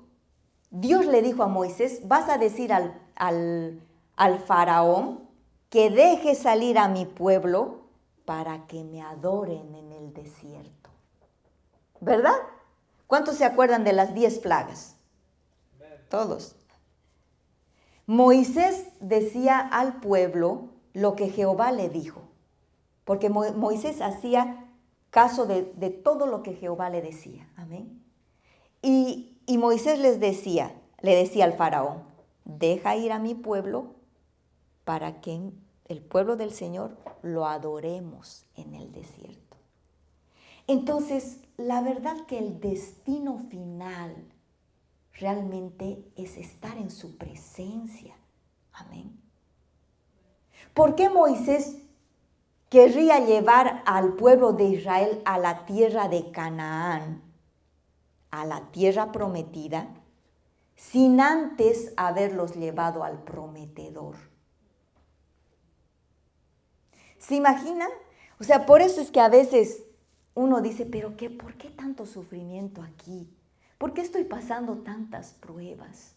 Dios le dijo a Moisés, vas a decir al faraón que deje salir a mi pueblo para que me adoren en el desierto. ¿Verdad? ¿Cuántos se acuerdan de las 10 plagas? Todos. Moisés decía al pueblo lo que Jehová le dijo, porque Moisés hacía caso de todo lo que Jehová le decía. Amén. Y Moisés le decía al faraón, deja ir a mi pueblo para que el pueblo del Señor lo adoremos en el desierto. Entonces, la verdad que el destino final realmente es estar en su presencia. Amén. ¿Por qué Moisés querría llevar al pueblo de Israel a la tierra de Canaán, a la tierra prometida, sin antes haberlos llevado al prometedor. ¿Se imaginan? O sea, por eso es que a veces uno dice, pero ¿por qué tanto sufrimiento aquí? ¿Por qué estoy pasando tantas pruebas?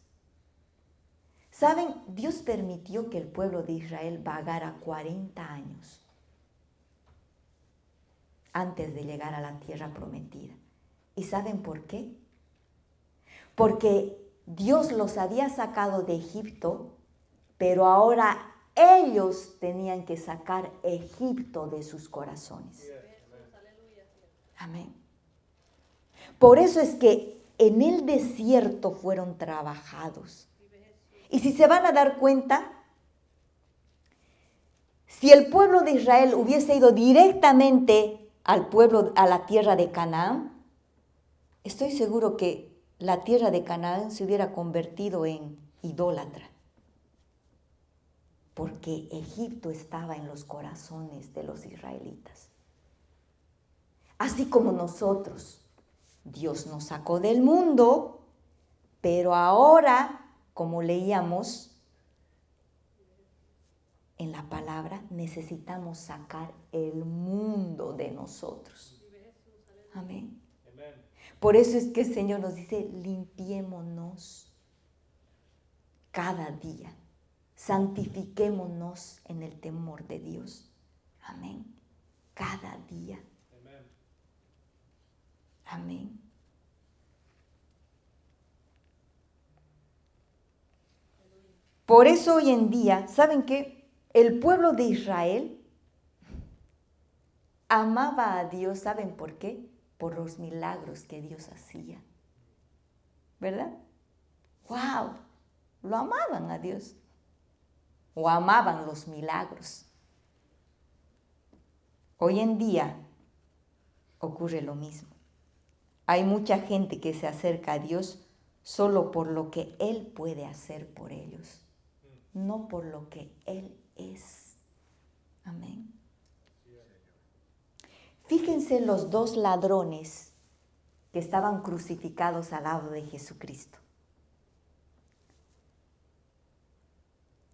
¿Saben? Dios permitió que el pueblo de Israel vagara 40 años antes de llegar a la tierra prometida. ¿Y saben por qué? Porque Dios los había sacado de Egipto, pero ahora ellos tenían que sacar Egipto de sus corazones. Amén. Por eso es que en el desierto fueron trabajados. Y si se van a dar cuenta, si el pueblo de Israel hubiese ido directamente a la tierra de Canaán, estoy seguro que la tierra de Canaán se hubiera convertido en idólatra. Porque Egipto estaba en los corazones de los israelitas. Así como nosotros, Dios nos sacó del mundo, pero ahora, como leíamos en la palabra, necesitamos sacar el mundo de nosotros. Amén. Por eso es que el Señor nos dice, limpiémonos cada día. Santifiquémonos en el temor de Dios. Amén. Cada día. Amén. Por eso hoy en día, ¿saben qué? El pueblo de Israel amaba a Dios, ¿saben por qué? Por los milagros que Dios hacía. ¿Verdad? ¡Wow! Lo amaban a Dios. O amaban los milagros. Hoy en día ocurre lo mismo. Hay mucha gente que se acerca a Dios solo por lo que Él puede hacer por ellos, no por lo que Él es. Amén. Fíjense los dos ladrones que estaban crucificados al lado de Jesucristo.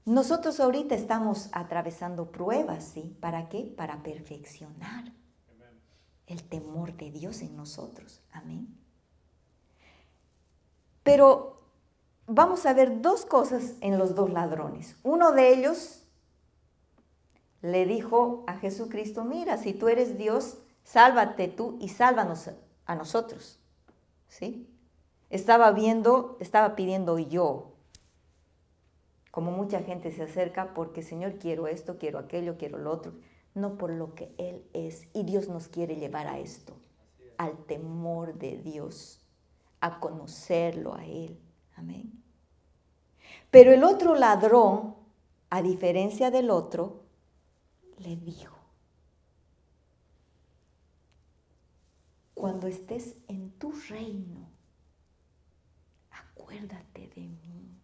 Nosotros ahorita estamos atravesando pruebas, ¿sí? ¿Para qué? Para perfeccionar el temor de Dios en nosotros. Amén. Pero vamos a ver dos cosas en los dos ladrones. Uno de ellos le dijo a Jesucristo, mira, si tú eres Dios, sálvate tú y sálvanos a nosotros. ¿Sí? Estaba pidiendo yo. Como mucha gente se acerca porque, Señor, quiero esto, quiero aquello, quiero lo otro. No por lo que Él es. Y Dios nos quiere llevar a esto, al temor de Dios, a conocerlo a Él. Amén. Pero el otro ladrón, a diferencia del otro, le dijo, cuando estés en tu reino, acuérdate de mí.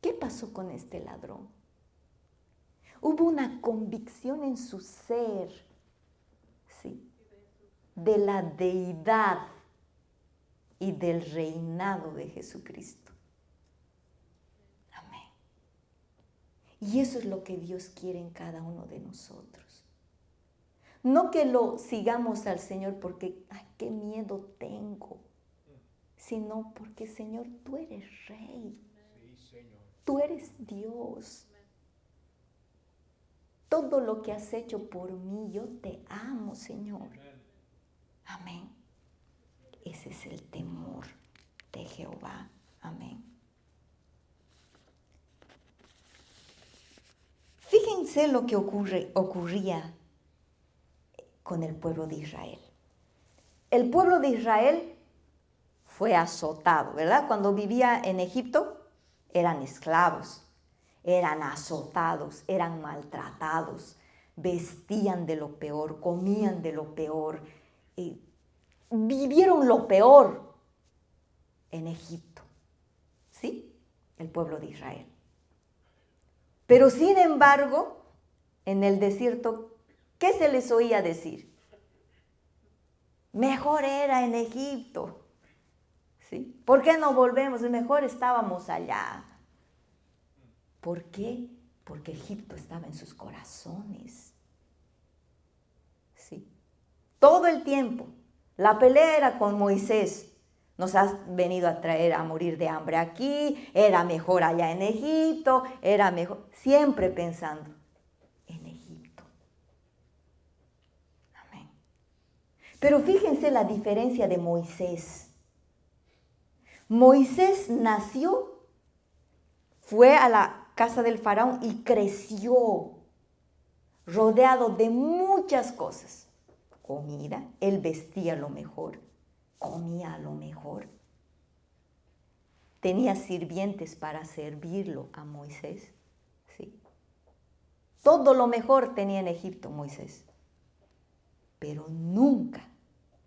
¿Qué pasó con este ladrón? Hubo una convicción en su ser, ¿sí?, de la deidad y del reinado de Jesucristo. Amén. Y eso es lo que Dios quiere en cada uno de nosotros. No que lo sigamos al Señor porque, ay, qué miedo tengo, sino porque, Señor, tú eres Rey. Tú eres Dios. Todo lo que has hecho por mí, yo te amo, Señor. Amén. Ese es el temor de Jehová. Amén. Fíjense lo que ocurría con el pueblo de Israel. El pueblo de Israel fue azotado, ¿verdad? Cuando vivía en Egipto, eran esclavos, eran azotados, eran maltratados, vestían de lo peor, comían de lo peor, vivieron lo peor en Egipto, ¿sí? El pueblo de Israel. Pero sin embargo, en el desierto, ¿qué se les oía decir? Mejor era en Egipto. ¿Sí? ¿Por qué no volvemos? Mejor estábamos allá. ¿Por qué? Porque Egipto estaba en sus corazones. ¿Sí? Todo el tiempo. La pelea era con Moisés. Nos has venido a traer a morir de hambre aquí, era mejor allá en Egipto, era mejor. Siempre pensando en Egipto. Amén. Pero fíjense la diferencia de Moisés. Moisés nació, fue a la casa del faraón y creció rodeado de muchas cosas. Comida, él vestía lo mejor, comía lo mejor. Tenía sirvientes para servirlo a Moisés. ¿Sí? Todo lo mejor tenía en Egipto Moisés. Pero nunca,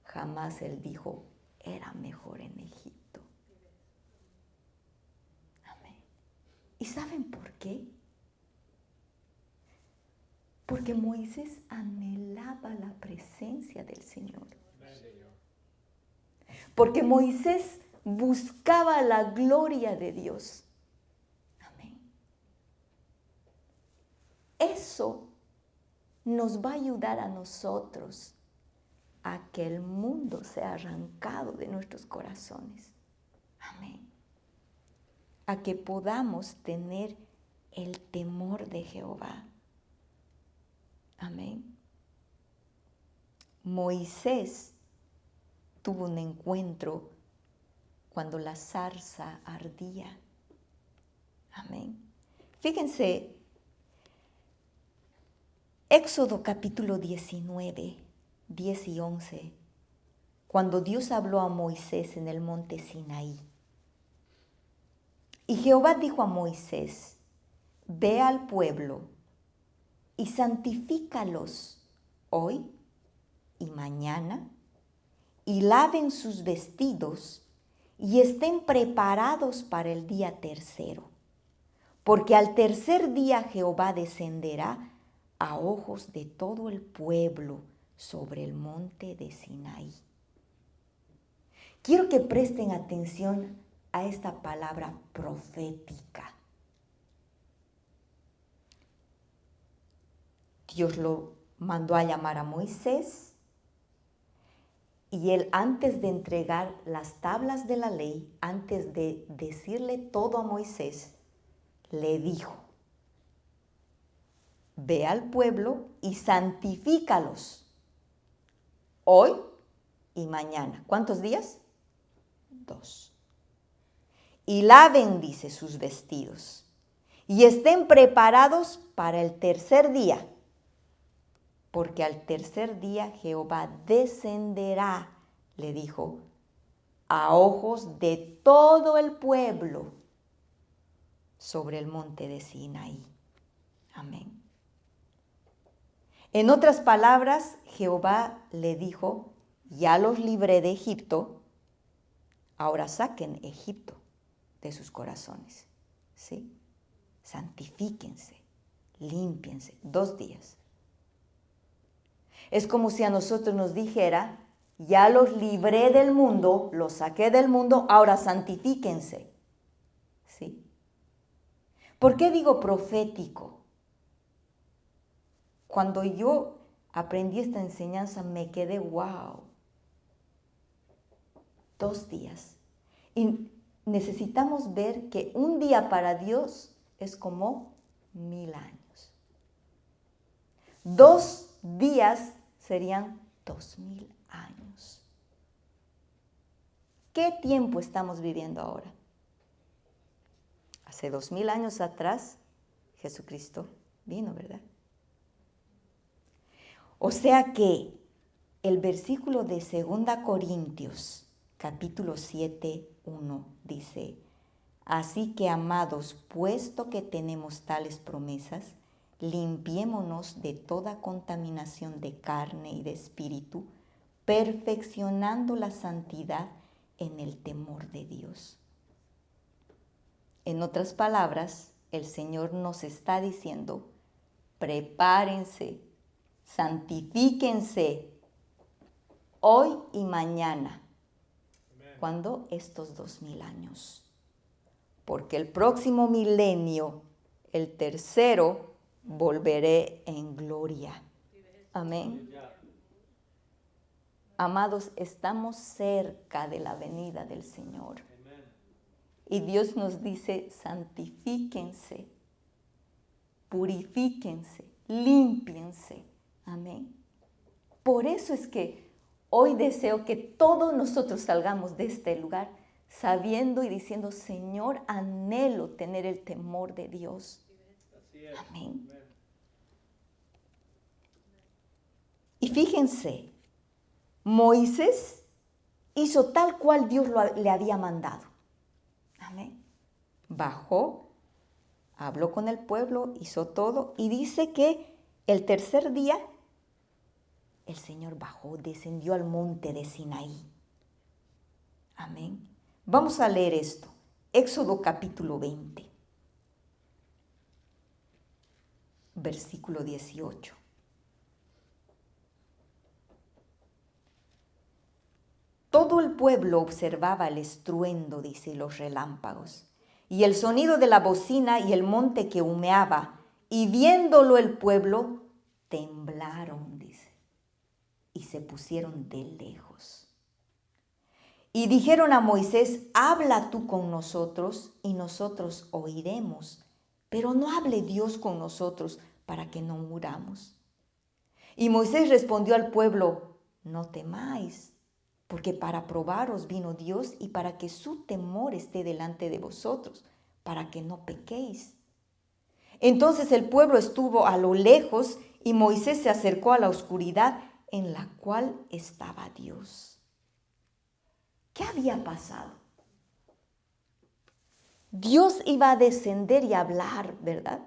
jamás él dijo, era mejor en Egipto. Amén. ¿Y saben por qué? Porque Moisés anhelaba la presencia del Señor. Porque Moisés buscaba la gloria de Dios. Amén. Eso nos va a ayudar a nosotros a que el mundo sea arrancado de nuestros corazones. Amén. A que podamos tener el temor de Jehová. Amén. Moisés tuvo un encuentro cuando la zarza ardía. Amén. Fíjense, Éxodo capítulo 19, 10 y 11, cuando Dios habló a Moisés en el monte Sinaí. Y Jehová dijo a Moisés, ve al pueblo y santifícalos hoy y mañana, y laven sus vestidos y estén preparados para el día tercero. Porque al tercer día Jehová descenderá a ojos de todo el pueblo sobre el monte de Sinaí. Quiero que presten atención a esta palabra profética. Dios lo mandó a llamar a Moisés y él, antes de entregar las tablas de la ley, antes de decirle todo a Moisés, le dijo, ve al pueblo y santifícalos hoy y mañana. ¿Cuántos días? 2. Y laven, dice, sus vestidos y estén preparados para el tercer día. Porque al tercer día Jehová descenderá, le dijo, a ojos de todo el pueblo sobre el monte de Sinaí. Amén. En otras palabras, Jehová le dijo, ya los libré de Egipto, ahora saquen Egipto de sus corazones. ¿Sí? Santifíquense, límpiense, 2 días. Es como si a nosotros nos dijera, ya los libré del mundo, los saqué del mundo, ahora santifíquense. ¿Sí? ¿Por qué digo profético? Cuando yo aprendí esta enseñanza me quedé, wow, 2 días. Y necesitamos ver que un día para Dios es como 1000 años. 2 días serían 2000 años. ¿Qué tiempo estamos viviendo ahora? Hace 2000 años atrás, Jesucristo vino, ¿verdad? O sea que el versículo de 2 Corintios, capítulo 7, 1, dice, así que, amados, puesto que tenemos tales promesas, limpiémonos de toda contaminación de carne y de espíritu, perfeccionando la santidad en el temor de Dios. En otras palabras, el Señor nos está diciendo, prepárense, santifíquense hoy y mañana. ¿Cuándo? Estos 2000 años. Porque el próximo milenio, el tercero, volveré en gloria. Amén. Amados, estamos cerca de la venida del Señor. Y Dios nos dice, santifíquense, purifíquense, límpiense. Amén. Por eso es que hoy deseo que todos nosotros salgamos de este lugar sabiendo y diciendo, Señor, anhelo tener el temor de Dios. Amén. Y fíjense, Moisés hizo tal cual Dios le había mandado. Amén. Bajó, habló con el pueblo, hizo todo y dice que el tercer día el Señor bajó, descendió al monte de Sinaí. Amén. Vamos a leer esto. Éxodo capítulo 20, versículo 18. Todo el pueblo observaba el estruendo, dice, y los relámpagos, y el sonido de la bocina y el monte que humeaba, y viéndolo el pueblo, temblaron, dice, y se pusieron de lejos. Y dijeron a Moisés, habla tú con nosotros, y nosotros oiremos, pero no hable Dios con nosotros, para que no muramos. Y Moisés respondió al pueblo, no temáis, porque para probaros vino Dios y para que su temor esté delante de vosotros, para que no pequéis. Entonces el pueblo estuvo a lo lejos y Moisés se acercó a la oscuridad en la cual estaba Dios. ¿Qué había pasado? Dios iba a descender y hablar, ¿verdad?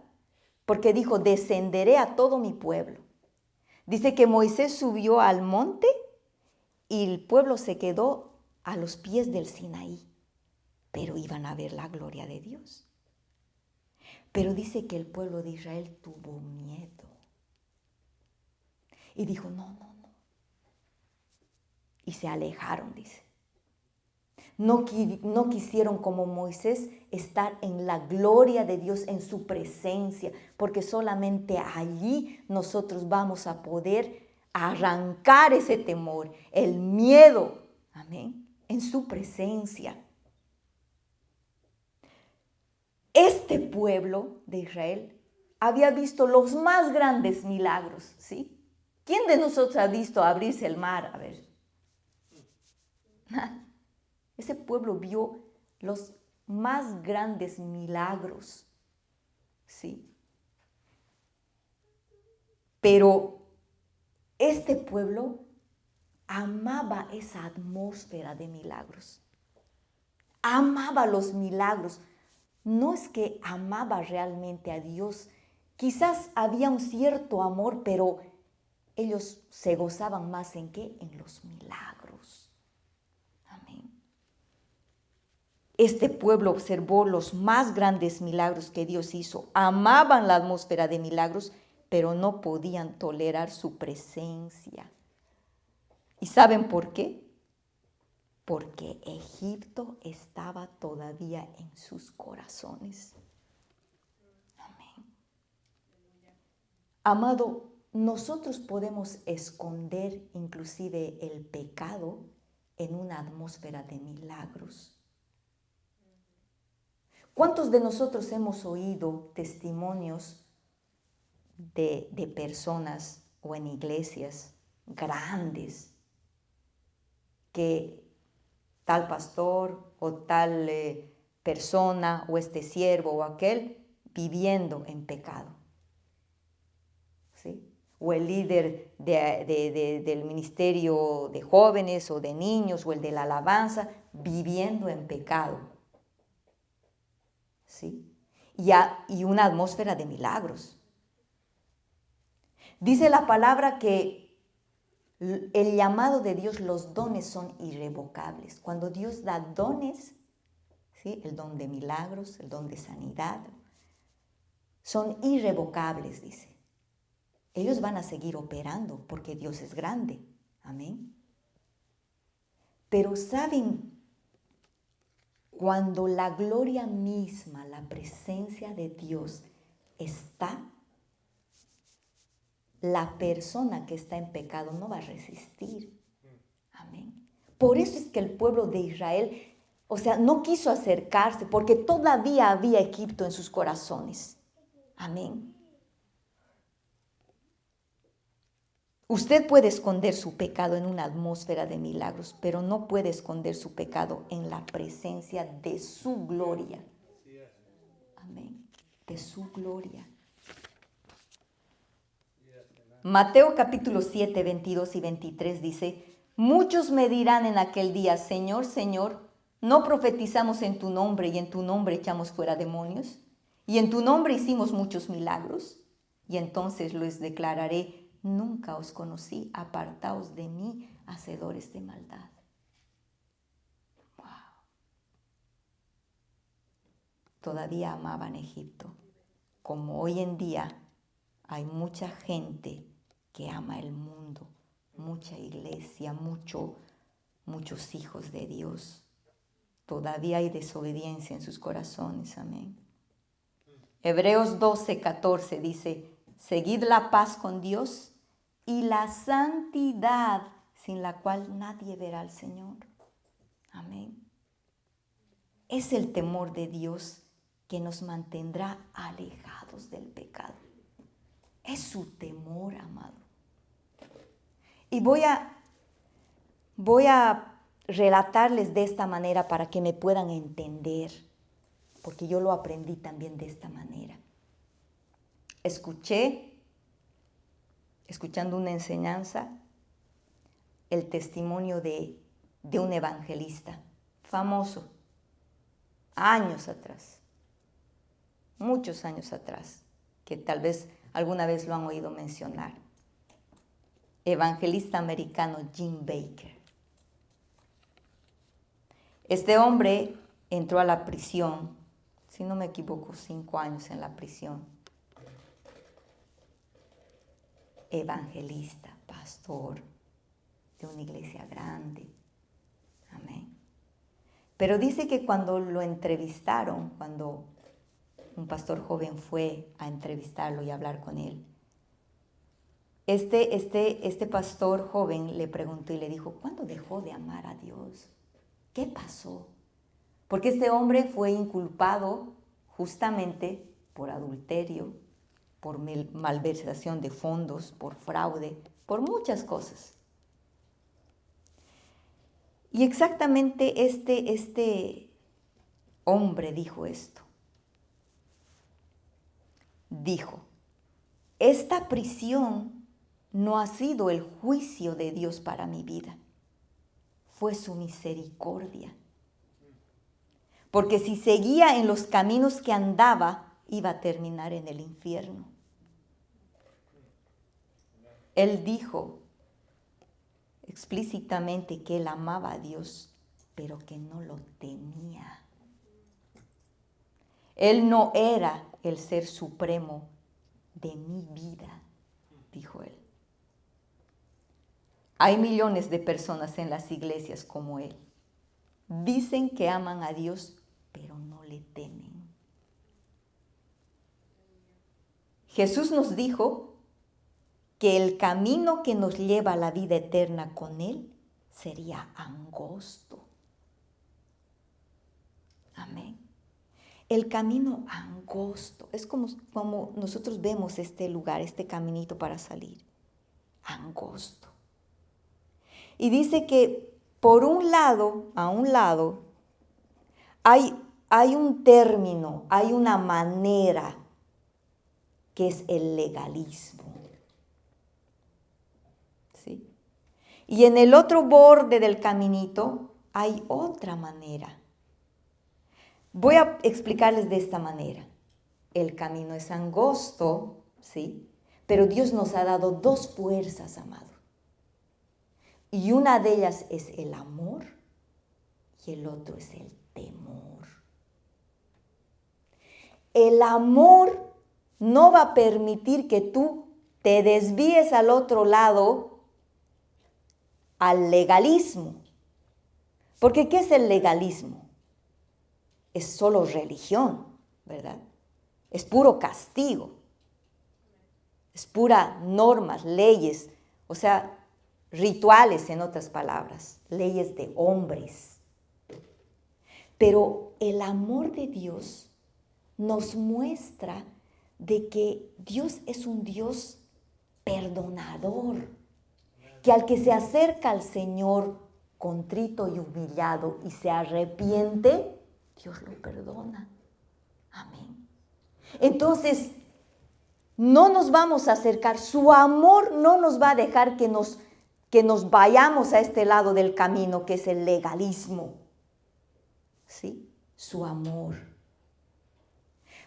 Porque dijo, descenderé a todo mi pueblo. Dice que Moisés subió al monte y el pueblo se quedó a los pies del Sinaí, pero iban a ver la gloria de Dios. Pero dice que el pueblo de Israel tuvo miedo. Y dijo, no. Y se alejaron, dice. No quisieron como Moisés estar en la gloria de Dios, en su presencia, porque solamente allí nosotros vamos a poder arrancar ese temor, el miedo, amén, en su presencia. Este pueblo de Israel había visto los más grandes milagros, ¿sí? ¿Quién de nosotros ha visto abrirse el mar? A ver. Ese pueblo vio los más grandes milagros, ¿sí? Pero este pueblo amaba esa atmósfera de milagros. Amaba los milagros. No es que amaba realmente a Dios. Quizás había un cierto amor, pero ellos se gozaban más ¿en qué? En los milagros. Amén. Este pueblo observó los más grandes milagros que Dios hizo. Amaban la atmósfera de milagros, pero no podían tolerar su presencia. ¿Y saben por qué? Porque Egipto estaba todavía en sus corazones. Amén. Amado, nosotros podemos esconder inclusive el pecado en una atmósfera de milagros. ¿Cuántos de nosotros hemos oído testimonios de personas o en iglesias grandes que tal pastor o tal persona o este siervo o aquel viviendo en pecado? ¿Sí? O el líder del ministerio de jóvenes o de niños o el de la alabanza viviendo en pecado. ¿Sí? Y una atmósfera de milagros. Dice la palabra que el llamado de Dios, los dones son irrevocables. Cuando Dios da dones, ¿sí? El don de milagros, el don de sanidad, son irrevocables, dice. ellos van a seguir operando porque Dios es grande. Amén. Pero ¿saben? Cuando la gloria misma, la presencia de Dios está, la persona que está en pecado no va a resistir. Amén. Por eso es que el pueblo de Israel, no quiso acercarse, porque todavía había Egipto en sus corazones. Amén. Usted puede esconder su pecado en una atmósfera de milagros, pero no puede esconder su pecado en la presencia de su gloria. Amén. De su gloria. Mateo capítulo 7, 22 y 23 dice: muchos me dirán en aquel día, Señor, Señor, ¿no profetizamos en tu nombre y en tu nombre echamos fuera demonios? Y en tu nombre hicimos muchos milagros. Y entonces les declararé: nunca os conocí, apartaos de mí, hacedores de maldad. Wow. Todavía amaban Egipto, como hoy en día hay mucha gente que ama el mundo, mucha iglesia, muchos hijos de Dios. Todavía hay desobediencia en sus corazones, amén. Hebreos 12, 14 dice: seguid la paz con Dios y la santidad, sin la cual nadie verá al Señor. Amén. Es el temor de Dios que nos mantendrá alejados del pecado. Es su temor, amado. Y voy a relatarles de esta manera para que me puedan entender, porque yo lo aprendí también de esta manera. Escuchando una enseñanza, el testimonio de un evangelista famoso, años atrás, muchos años atrás, que tal vez alguna vez lo han oído mencionar. Evangelista americano Jim Bakker. Este hombre entró a la prisión, si no me equivoco, 5 años en la prisión. Evangelista, pastor de una iglesia grande. Amén. Pero dice que cuando lo entrevistaron, cuando un pastor joven fue a entrevistarlo y a hablar con él, este pastor joven le preguntó y le dijo: ¿cuándo dejó de amar a Dios? ¿Qué pasó? Porque este hombre fue inculpado justamente por adulterio, por malversación de fondos, por fraude, por muchas cosas. Y exactamente este hombre dijo esto. Dijo: esta prisión no ha sido el juicio de Dios para mi vida, fue su misericordia. Porque si seguía en los caminos que andaba, iba a terminar en el infierno. Él dijo explícitamente que él amaba a Dios, pero que no lo temía. Él no era el ser supremo de mi vida, dijo él. Hay millones de personas en las iglesias como él. Dicen que aman a Dios, pero no le temen. Jesús nos dijo que el camino que nos lleva a la vida eterna con Él sería angosto. Amén. El camino angosto. Es como nosotros vemos este lugar, este caminito para salir. Angosto. Y dice que por a un lado, hay un término, hay una manera que es el legalismo. ¿Sí? Y en el otro borde del caminito hay otra manera. Voy a explicarles de esta manera. El camino es angosto, ¿sí? Pero Dios nos ha dado 2 fuerzas, amado. Y una de ellas es el amor y el otro es el temor. El amor no va a permitir que tú te desvíes al otro lado, al legalismo. Porque ¿qué es el legalismo? Es solo religión, ¿verdad? Es puro castigo. Es pura normas, leyes, o sea, rituales en otras palabras, leyes de hombres. Pero el amor de Dios nos muestra de que Dios es un Dios perdonador, que al que se acerca al Señor contrito y humillado y se arrepiente, Dios lo perdona. Amén. Entonces, no nos vamos a acercar, su amor no nos va a dejar que nos vayamos a este lado del camino que es el legalismo. ¿Sí? Su amor.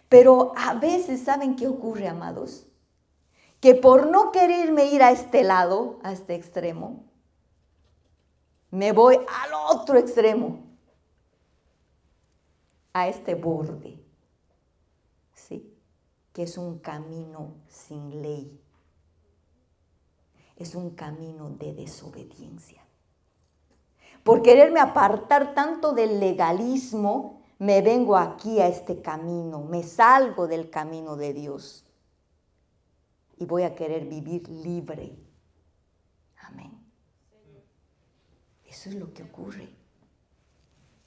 Pero a veces, ¿saben qué ocurre, amados? Que por no quererme ir a este lado, a este extremo, me voy al otro extremo, a este borde, ¿sí? Que es un camino sin ley, es un camino de desobediencia. Por quererme apartar tanto del legalismo, me vengo aquí a este camino, me salgo del camino de Dios y voy a querer vivir libre. Amén. Eso es lo que ocurre.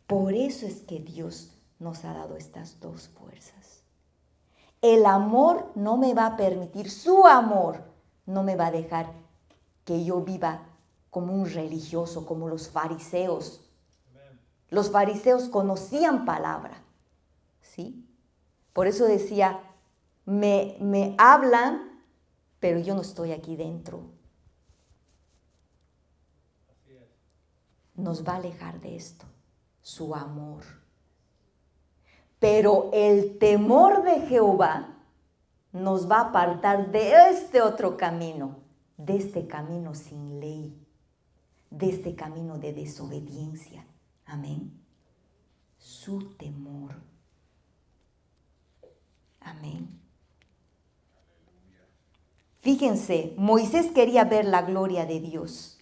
Por eso es que Dios nos ha dado estas dos fuerzas. El amor no me va a permitir, su amor no me va a dejar que yo viva como un religioso, como los fariseos. Los fariseos conocían palabra, ¿sí? Por eso decía, me hablan, pero yo no estoy aquí dentro. Nos va a alejar de esto, su amor. Pero el temor de Jehová nos va a apartar de este otro camino, de este camino sin ley, de este camino de desobediencia. Amén. Su temor. Amén. Fíjense, Moisés quería ver la gloria de Dios.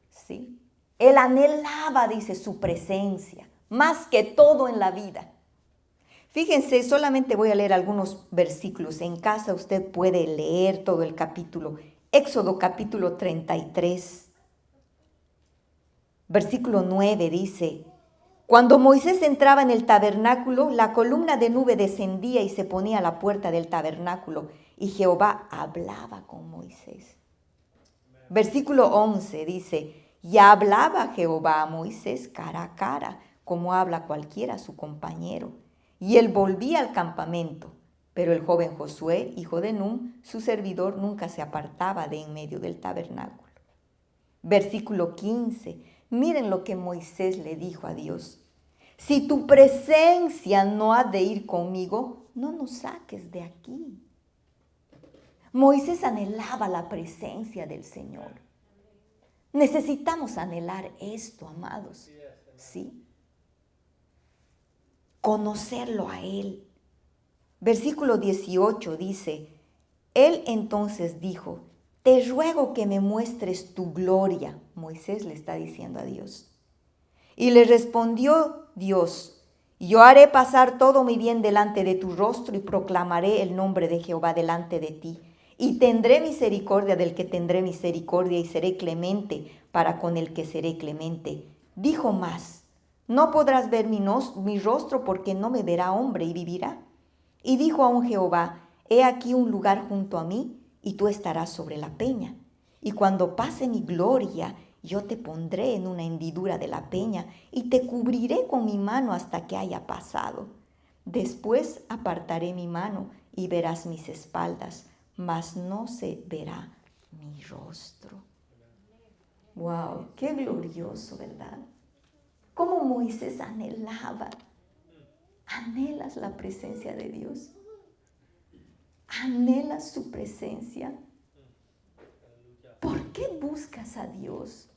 ¿Sí? Él anhelaba, dice, su presencia, más que todo en la vida. Fíjense, solamente voy a leer algunos versículos. En casa usted puede leer todo el capítulo. Éxodo capítulo 33, versículo 9 dice: cuando Moisés entraba en el tabernáculo, la columna de nube descendía y se ponía a la puerta del tabernáculo, y Jehová hablaba con Moisés. Versículo 11 dice: y hablaba Jehová a Moisés cara a cara, como habla cualquiera a su compañero. Y él volvía al campamento, pero el joven Josué, hijo de Nun, su servidor, nunca se apartaba de en medio del tabernáculo. Versículo 15. Miren lo que Moisés le dijo a Dios: si tu presencia no ha de ir conmigo, no nos saques de aquí. Moisés anhelaba la presencia del Señor. Necesitamos anhelar esto, amados, ¿sí? Conocerlo a Él. Versículo 18 dice: Él entonces dijo: te ruego que me muestres tu gloria. Moisés le está diciendo a Dios. Y le respondió Dios: yo haré pasar todo mi bien delante de tu rostro y proclamaré el nombre de Jehová delante de ti. Y tendré misericordia del que tendré misericordia y seré clemente para con el que seré clemente. Dijo más: no podrás ver mi rostro porque no me verá hombre y vivirá. Y dijo aún Jehová: he aquí un lugar junto a mí y tú estarás sobre la peña. Y cuando pase mi gloria, yo te pondré en una hendidura de la peña y te cubriré con mi mano hasta que haya pasado. Después apartaré mi mano y verás mis espaldas, mas no se verá mi rostro. ¡Wow! ¡Qué glorioso!, ¿verdad? Cómo Moisés anhelaba. ¿Anhelas la presencia de Dios? ¿Anhelas su presencia? ¿Por qué buscas a Dios?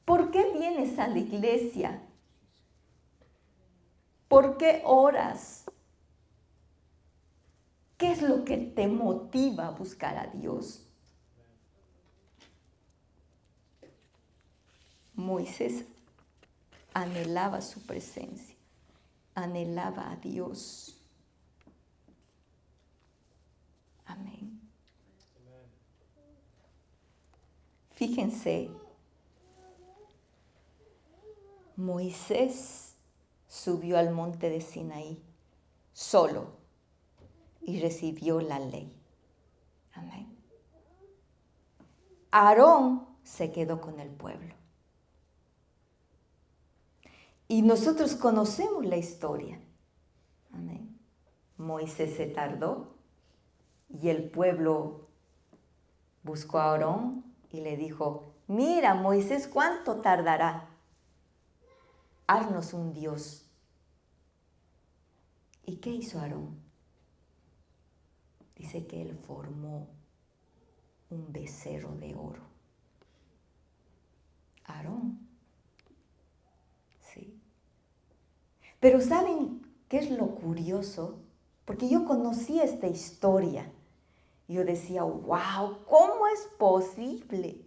¿Por qué vienes a la iglesia? ¿Por qué oras? ¿Qué es lo que te motiva a buscar a Dios? Moisés anhelaba su presencia, anhelaba a Dios. Amén. Fíjense, Moisés subió al monte de Sinaí solo y recibió la ley. Amén. Aarón se quedó con el pueblo. Y nosotros conocemos la historia. Amén. Moisés se tardó y el pueblo buscó a Aarón y le dijo, mira, Moisés, ¿cuánto tardará? Haznos un Dios. ¿Y qué hizo Aarón? Dice que él formó un becerro de oro. Aarón. Sí. Pero ¿saben qué es lo curioso? Porque yo conocí esta historia. Yo decía, wow, ¿cómo es posible?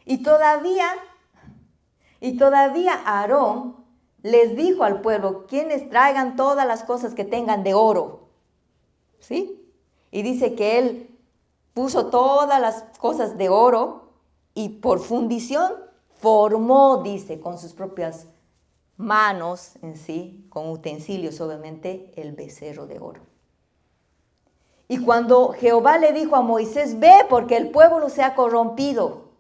Y todavía Aarón les dijo al pueblo, quienes traigan todas las cosas que tengan de oro. ¿Sí? Y dice que él puso todas las cosas de oro y por fundición formó, dice, con sus propias manos en sí, con utensilios obviamente, el becerro de oro. Y cuando Jehová le dijo a Moisés, ve porque el pueblo se ha corrompido,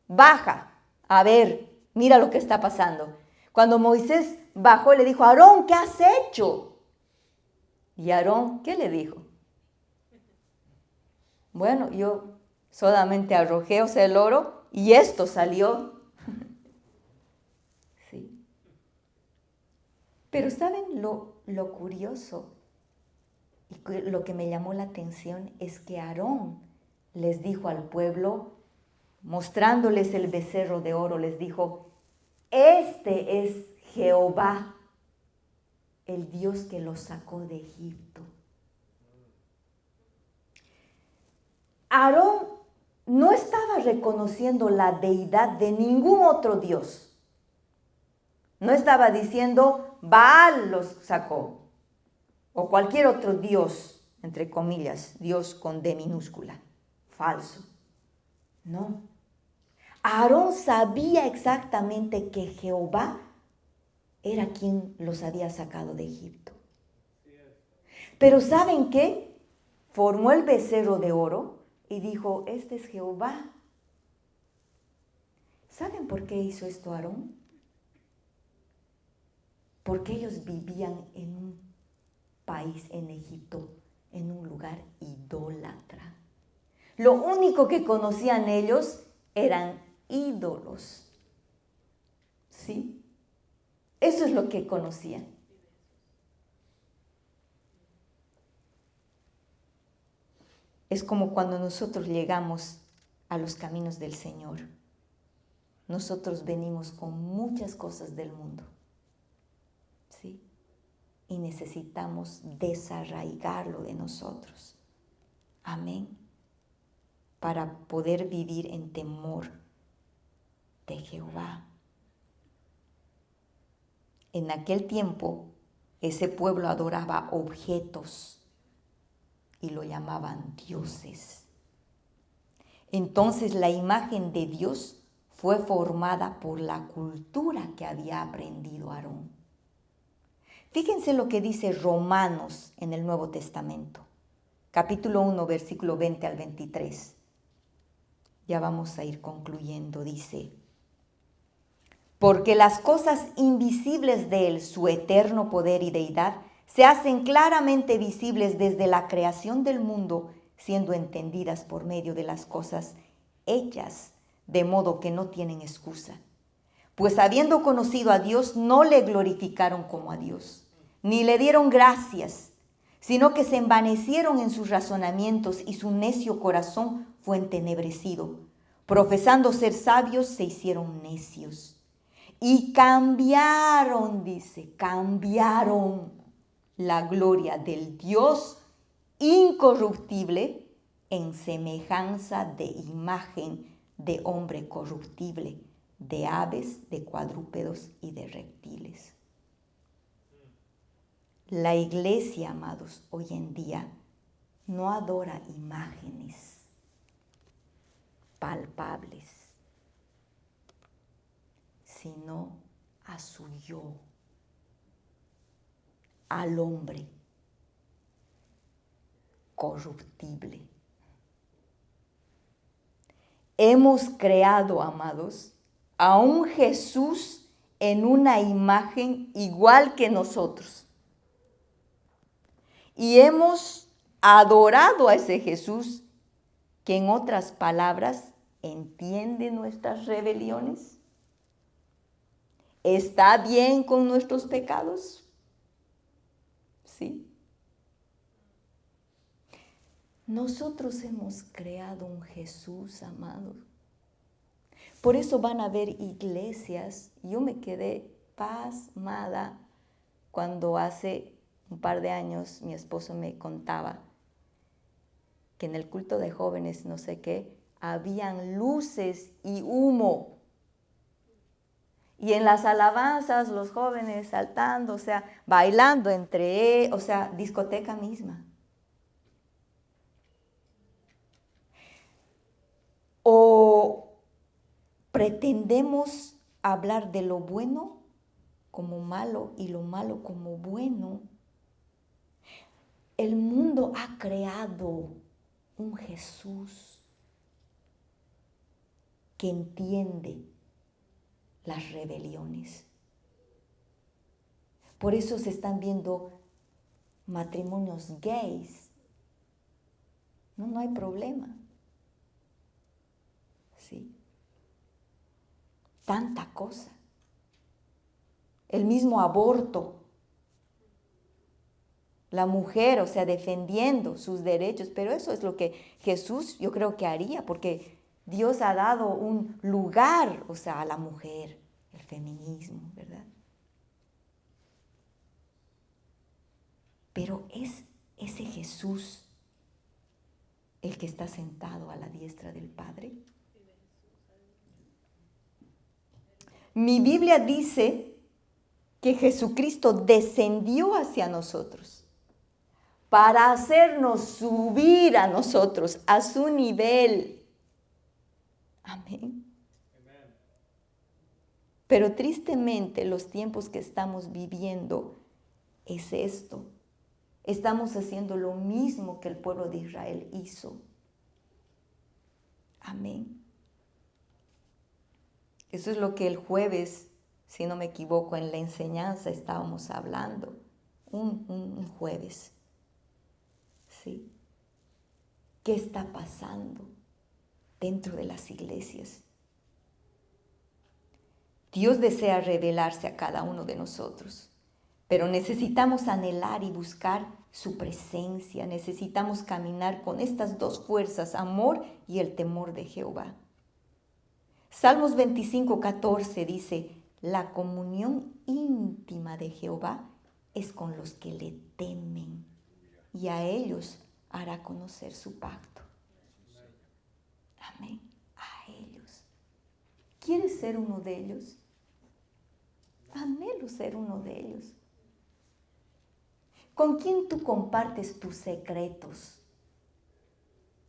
baja, a ver, mira lo que está pasando. Cuando Moisés bajó, le dijo, Aarón, ¿qué has hecho? Y Aarón, ¿qué le dijo? Bueno, yo solamente arrojé, o sea, el oro y esto salió. Sí. Pero ¿saben lo curioso? Y lo que me llamó la atención es que Aarón les dijo al pueblo, mostrándoles el becerro de oro, les dijo, este es Jehová, el Dios que los sacó de Egipto. Aarón no estaba reconociendo la deidad de ningún otro Dios. No estaba diciendo, Baal los sacó, o cualquier otro Dios, entre comillas, Dios con D minúscula, falso. No. Aarón sabía exactamente que Jehová era quien los había sacado de Egipto. Pero ¿saben qué? Formó el becerro de oro y dijo, este es Jehová. ¿Saben por qué hizo esto Aarón? Porque ellos vivían en un país, en Egipto, en un lugar idólatra. Lo único que conocían ellos eran ídolos. ¿Sí? Eso es lo que conocían. Es como cuando nosotros llegamos a los caminos del Señor. Nosotros venimos con muchas cosas del mundo. ¿Sí? Y necesitamos desarraigarlo de nosotros. Amén. Para poder vivir en temor de Jehová. En aquel tiempo, ese pueblo adoraba objetos y lo llamaban dioses. Entonces la imagen de Dios fue formada por la cultura que había aprendido Aarón. Fíjense lo que dice Romanos en el Nuevo Testamento, capítulo 1, versículo 20 al 23. Ya vamos a ir concluyendo, dice, porque las cosas invisibles de Él, su eterno poder y deidad, se hacen claramente visibles desde la creación del mundo, siendo entendidas por medio de las cosas hechas, de modo que no tienen excusa. Pues habiendo conocido a Dios, no le glorificaron como a Dios, ni le dieron gracias, sino que se envanecieron en sus razonamientos y su necio corazón fue entenebrecido. Profesando ser sabios, se hicieron necios. Y cambiaron, dice, cambiaron la gloria del Dios incorruptible, en semejanza de imagen de hombre corruptible, de aves, de cuadrúpedos y de reptiles. La iglesia, amados, hoy en día no adora imágenes palpables, sino a su yo, al hombre corruptible. Hemos creado, amados, a un Jesús en una imagen igual que nosotros. Y hemos adorado a ese Jesús que, en otras palabras, entiende nuestras rebeliones. ¿Está bien con nuestros pecados? Sí. Nosotros hemos creado un Jesús, amados. Por eso van a haber iglesias. Yo me quedé pasmada cuando hace un par de años mi esposo me contaba que en el culto de jóvenes, no sé qué, habían luces y humo. Y en las alabanzas, los jóvenes saltando, o sea, bailando o sea, discoteca misma. O pretendemos hablar de lo bueno como malo y lo malo como bueno. El mundo ha creado un Jesús que entiende las rebeliones. Por eso se están viendo matrimonios gays. No hay problema. Sí. Tanta cosa. El mismo aborto. La mujer, o sea, defendiendo sus derechos, pero eso es lo que Jesús yo creo que haría, porque Dios ha dado un lugar, o sea, a la mujer, el feminismo, ¿verdad? Pero es ese Jesús el que está sentado a la diestra del Padre. Mi Biblia dice que Jesucristo descendió hacia nosotros para hacernos subir a nosotros a su nivel. Amén. Pero tristemente los tiempos que estamos viviendo es esto. Estamos haciendo lo mismo que el pueblo de Israel hizo. Amén. Eso es lo que el jueves, si no me equivoco, en la enseñanza estábamos hablando. Un jueves. ¿Sí? ¿Qué está pasando dentro de las iglesias? Dios desea revelarse a cada uno de nosotros, pero necesitamos anhelar y buscar su presencia. Necesitamos caminar con estas dos fuerzas, amor y el temor de Jehová. Salmos 25:14 dice, la comunión íntima de Jehová es con los que le temen, y a ellos hará conocer su pacto. Amén. A ellos. ¿Quieres ser uno de ellos? Anhelo ser uno de ellos. ¿Con quién tú compartes tus secretos?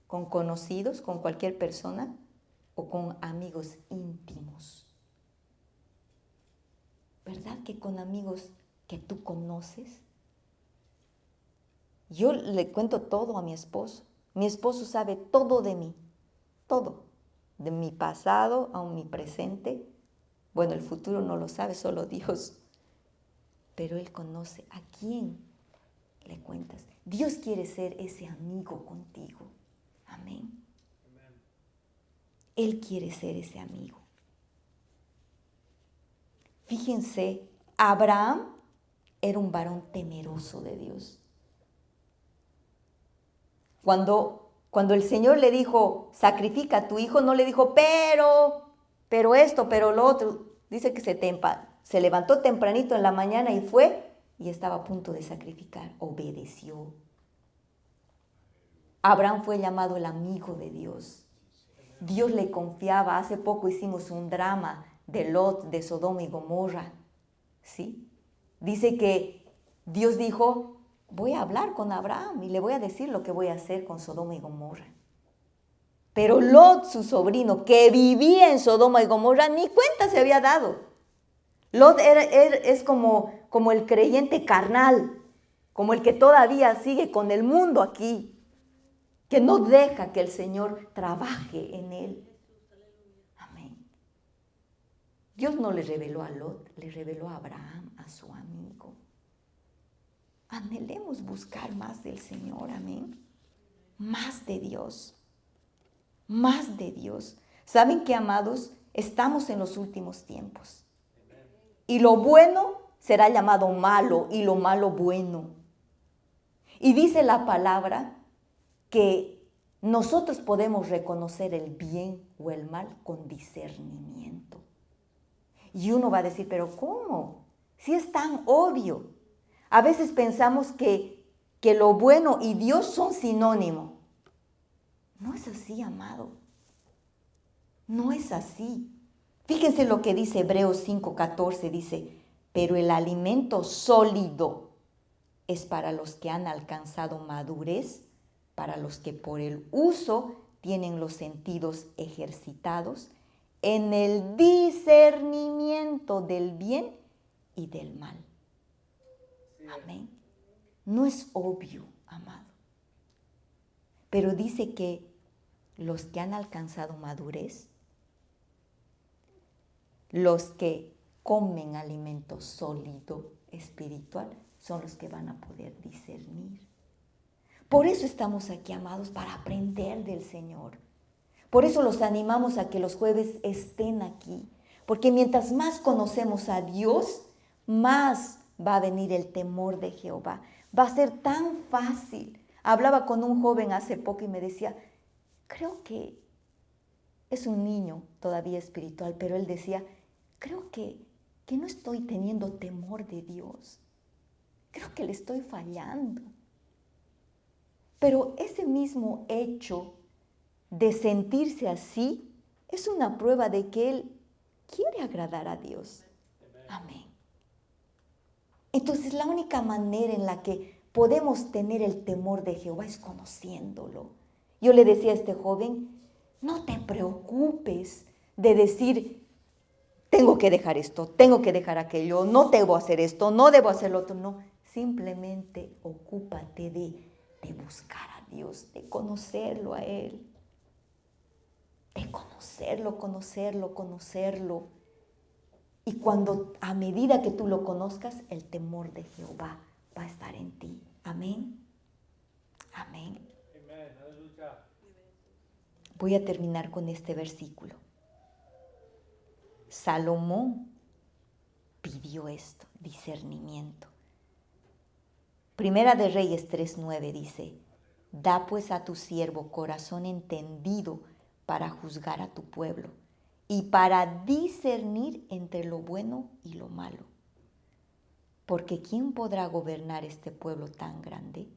¿Con conocidos, con cualquier persona o con amigos íntimos? ¿Verdad que con amigos que tú conoces? Yo le cuento todo a mi esposo. Mi esposo sabe todo de mí, todo, de mi pasado a mi presente. Bueno, el futuro no lo sabe, solo Dios. Pero Él conoce a quién le cuentas. Dios quiere ser ese amigo contigo. Amén. Él quiere ser ese amigo. Fíjense, Abraham era un varón temeroso de Dios. Cuando el Señor le dijo, sacrifica a tu hijo, no le dijo, pero esto, pero lo otro. Dice que se levantó tempranito en la mañana y fue y estaba a punto de sacrificar. Obedeció. Abraham fue llamado el amigo de Dios. Dios le confiaba. Hace poco hicimos un drama de Lot, de Sodoma y Gomorra. ¿Sí? Dice que Dios dijo, voy a hablar con Abraham y le voy a decir lo que voy a hacer con Sodoma y Gomorra. Pero Lot, su sobrino, que vivía en Sodoma y Gomorra, ni cuenta se había dado. Lot es como el creyente carnal, como el que todavía sigue con el mundo aquí, que no deja que el Señor trabaje en él. Amén. Dios no le reveló a Lot, le reveló a Abraham, a su amigo. Anhelemos buscar más del Señor, amén. Más de Dios. Más de Dios. ¿Saben qué, amados? Estamos en los últimos tiempos. Y lo bueno será llamado malo y lo malo bueno. Y dice la palabra que nosotros podemos reconocer el bien o el mal con discernimiento. Y uno va a decir, pero ¿cómo? Si es tan obvio. A veces pensamos que lo bueno y Dios son sinónimos. No es así, amado. No es así. Fíjense lo que dice Hebreos 5:14, dice, pero el alimento sólido es para los que han alcanzado madurez, para los que por el uso tienen los sentidos ejercitados en el discernimiento del bien y del mal. Amén. No es obvio, amado. Pero dice que los que han alcanzado madurez, los que comen alimento sólido, espiritual, son los que van a poder discernir. Por eso estamos aquí, amados, para aprender del Señor. Por eso los animamos a que los jueves estén aquí. Porque mientras más conocemos a Dios, más va a venir el temor de Jehová. Va a ser tan fácil. Hablaba con un joven hace poco y me decía, creo que es un niño todavía espiritual, pero él decía, creo que no estoy teniendo temor de Dios. Creo que le estoy fallando. Pero ese mismo hecho de sentirse así es una prueba de que él quiere agradar a Dios. Amén. Entonces la única manera en la que podemos tener el temor de Jehová es conociéndolo. Yo le decía a este joven, no te preocupes de decir, tengo que dejar esto, tengo que dejar aquello, no debo hacer esto, no debo hacer lo otro. No, simplemente ocúpate de buscar a Dios, de conocerlo a Él. De conocerlo. Y cuando, a medida que tú lo conozcas, el temor de Jehová va a estar en ti. Amén. Amén. Voy a terminar con este versículo. Salomón pidió esto, discernimiento. Primera de Reyes 3:9 dice, da pues a tu siervo corazón entendido para juzgar a tu pueblo y para discernir entre lo bueno y lo malo. Porque ¿quién podrá gobernar este pueblo tan grande?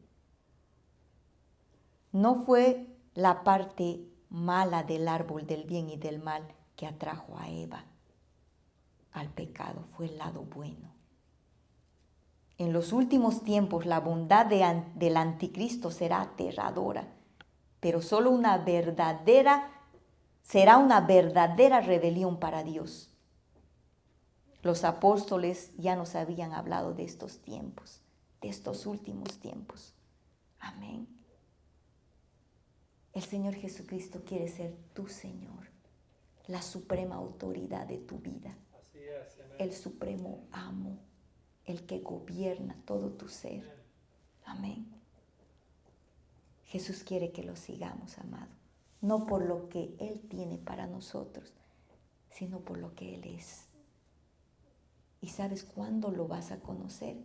No fue la parte mala del árbol del bien y del mal que atrajo a Eva al pecado, fue el lado bueno. En los últimos tiempos la bondad del anticristo será aterradora, pero solo será una verdadera rebelión para Dios. Los apóstoles ya nos habían hablado de estos tiempos, de estos últimos tiempos. Amén. El Señor Jesucristo quiere ser tu Señor, la suprema autoridad de tu vida, el supremo amo, el que gobierna todo tu ser. Amén. Jesús quiere que lo sigamos, amado, no por lo que Él tiene para nosotros, sino por lo que Él es. ¿Y sabes cuándo lo vas a conocer?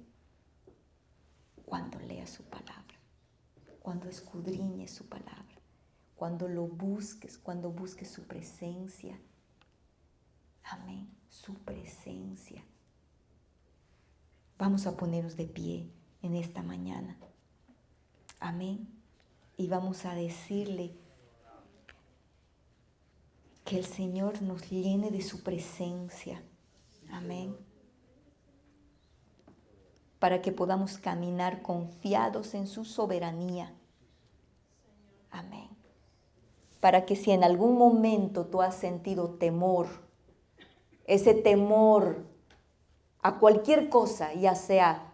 Cuando leas su palabra, cuando escudriñes su palabra, cuando lo busques, cuando busques su presencia. Amén, su presencia. Vamos a ponernos de pie en esta mañana. Amén. y vamos a decirle que el Señor nos llene de su presencia. Amén. Para que podamos caminar confiados en su soberanía. Amén. Para que si en algún momento tú has sentido temor, ese temor a cualquier cosa, ya sea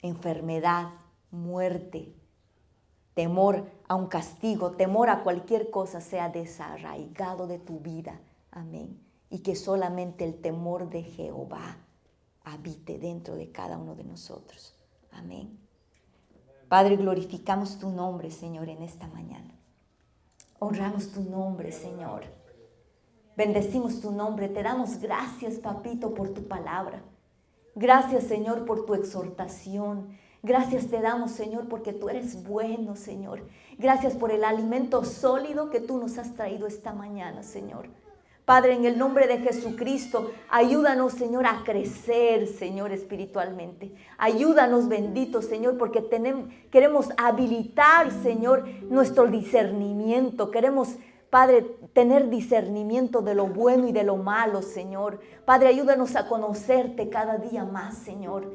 enfermedad, muerte, temor a un castigo, temor a cualquier cosa, sea desarraigado de tu vida. Amén. Y que solamente el temor de Jehová habite dentro de cada uno de nosotros. Amén. Padre, glorificamos tu nombre, Señor, en esta mañana. Honramos tu nombre, Señor. Bendecimos tu nombre. Te damos gracias, Papito, por tu palabra. Gracias, Señor, por tu exhortación. Gracias te damos, Señor, porque tú eres bueno, Señor. Gracias por el alimento sólido que tú nos has traído esta mañana, Señor. Padre, en el nombre de Jesucristo, ayúdanos, Señor, a crecer, Señor, espiritualmente. Ayúdanos, bendito, Señor, porque queremos habilitar, Señor, nuestro discernimiento. Queremos, Padre, tener discernimiento de lo bueno y de lo malo, Señor. Padre, ayúdanos a conocerte cada día más, Señor.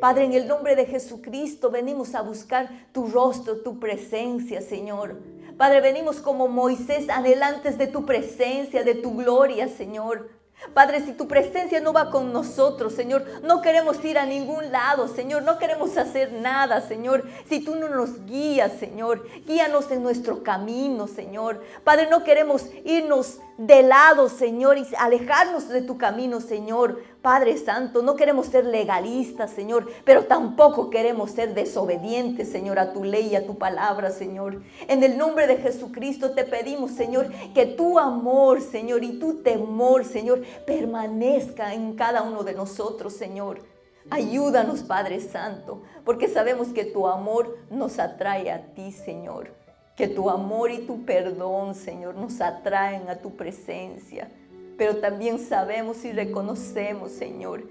Padre, en el nombre de Jesucristo, venimos a buscar tu rostro, tu presencia, Señor. Padre, venimos como Moisés anhelantes de tu presencia, de tu gloria, Señor. Padre, si tu presencia no va con nosotros, Señor, no queremos ir a ningún lado, Señor, no queremos hacer nada, Señor, si tú no nos guías, Señor, guíanos en nuestro camino, Señor. Padre, no queremos irnos de lado, Señor, y alejarnos de tu camino, Señor. Padre Santo, no queremos ser legalistas, Señor, pero tampoco queremos ser desobedientes, Señor, a tu ley y a tu palabra, Señor. En el nombre de Jesucristo te pedimos, Señor, que tu amor, Señor, y tu temor, Señor, permanezca en cada uno de nosotros, Señor. Ayúdanos, Padre Santo, porque sabemos que tu amor nos atrae a ti, Señor. Que tu amor y tu perdón, Señor, nos atraen a tu presencia. Pero también sabemos y reconocemos, Señor,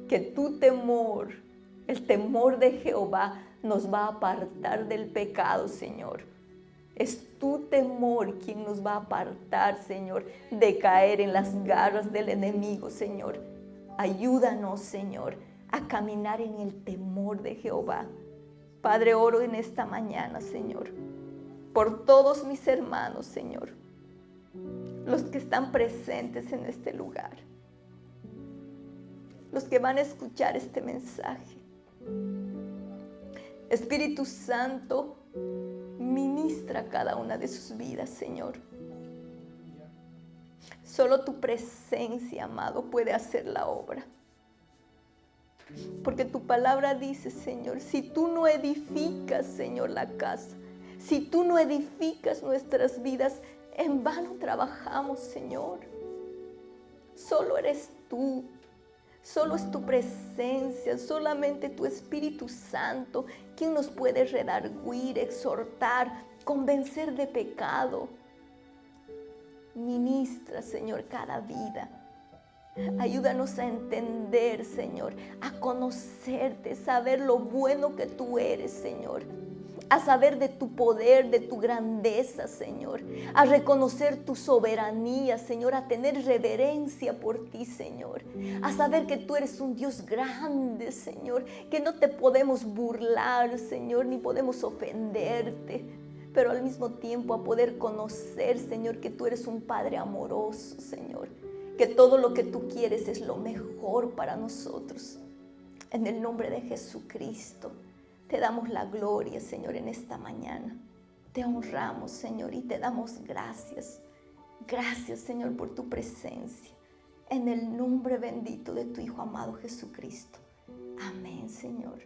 que tu temor, el temor de Jehová, nos va a apartar del pecado, Señor. Es tu temor quien nos va a apartar, Señor, de caer en las garras del enemigo, Señor. Ayúdanos, Señor, a caminar en el temor de Jehová. Padre, oro en esta mañana, Señor, por todos mis hermanos, Señor, los que están presentes en este lugar, los que van a escuchar este mensaje. Espíritu Santo, ministra cada una de sus vidas, Señor. Solo tu presencia, amado, puede hacer la obra. Porque tu palabra dice, Señor, si tú no edificas, Señor, la casa, si tú no edificas nuestras vidas, en vano trabajamos, Señor. Solo eres tú. Solo es tu presencia, solamente tu Espíritu Santo, quien nos puede redarguir, exhortar, convencer de pecado. Ministra, Señor, cada vida. Ayúdanos a entender, Señor, a conocerte, saber lo bueno que tú eres, Señor. A saber de tu poder, de tu grandeza, Señor. A reconocer tu soberanía, Señor. A tener reverencia por ti, Señor. A saber que tú eres un Dios grande, Señor. Que no te podemos burlar, Señor, ni podemos ofenderte. Pero al mismo tiempo a poder conocer, Señor, que tú eres un Padre amoroso, Señor. Que todo lo que tú quieres es lo mejor para nosotros. En el nombre de Jesucristo. Te damos la gloria, Señor, en esta mañana. Te honramos, Señor, y te damos gracias. Gracias, Señor, por tu presencia. En el nombre bendito de tu Hijo amado Jesucristo. Amén, Señor.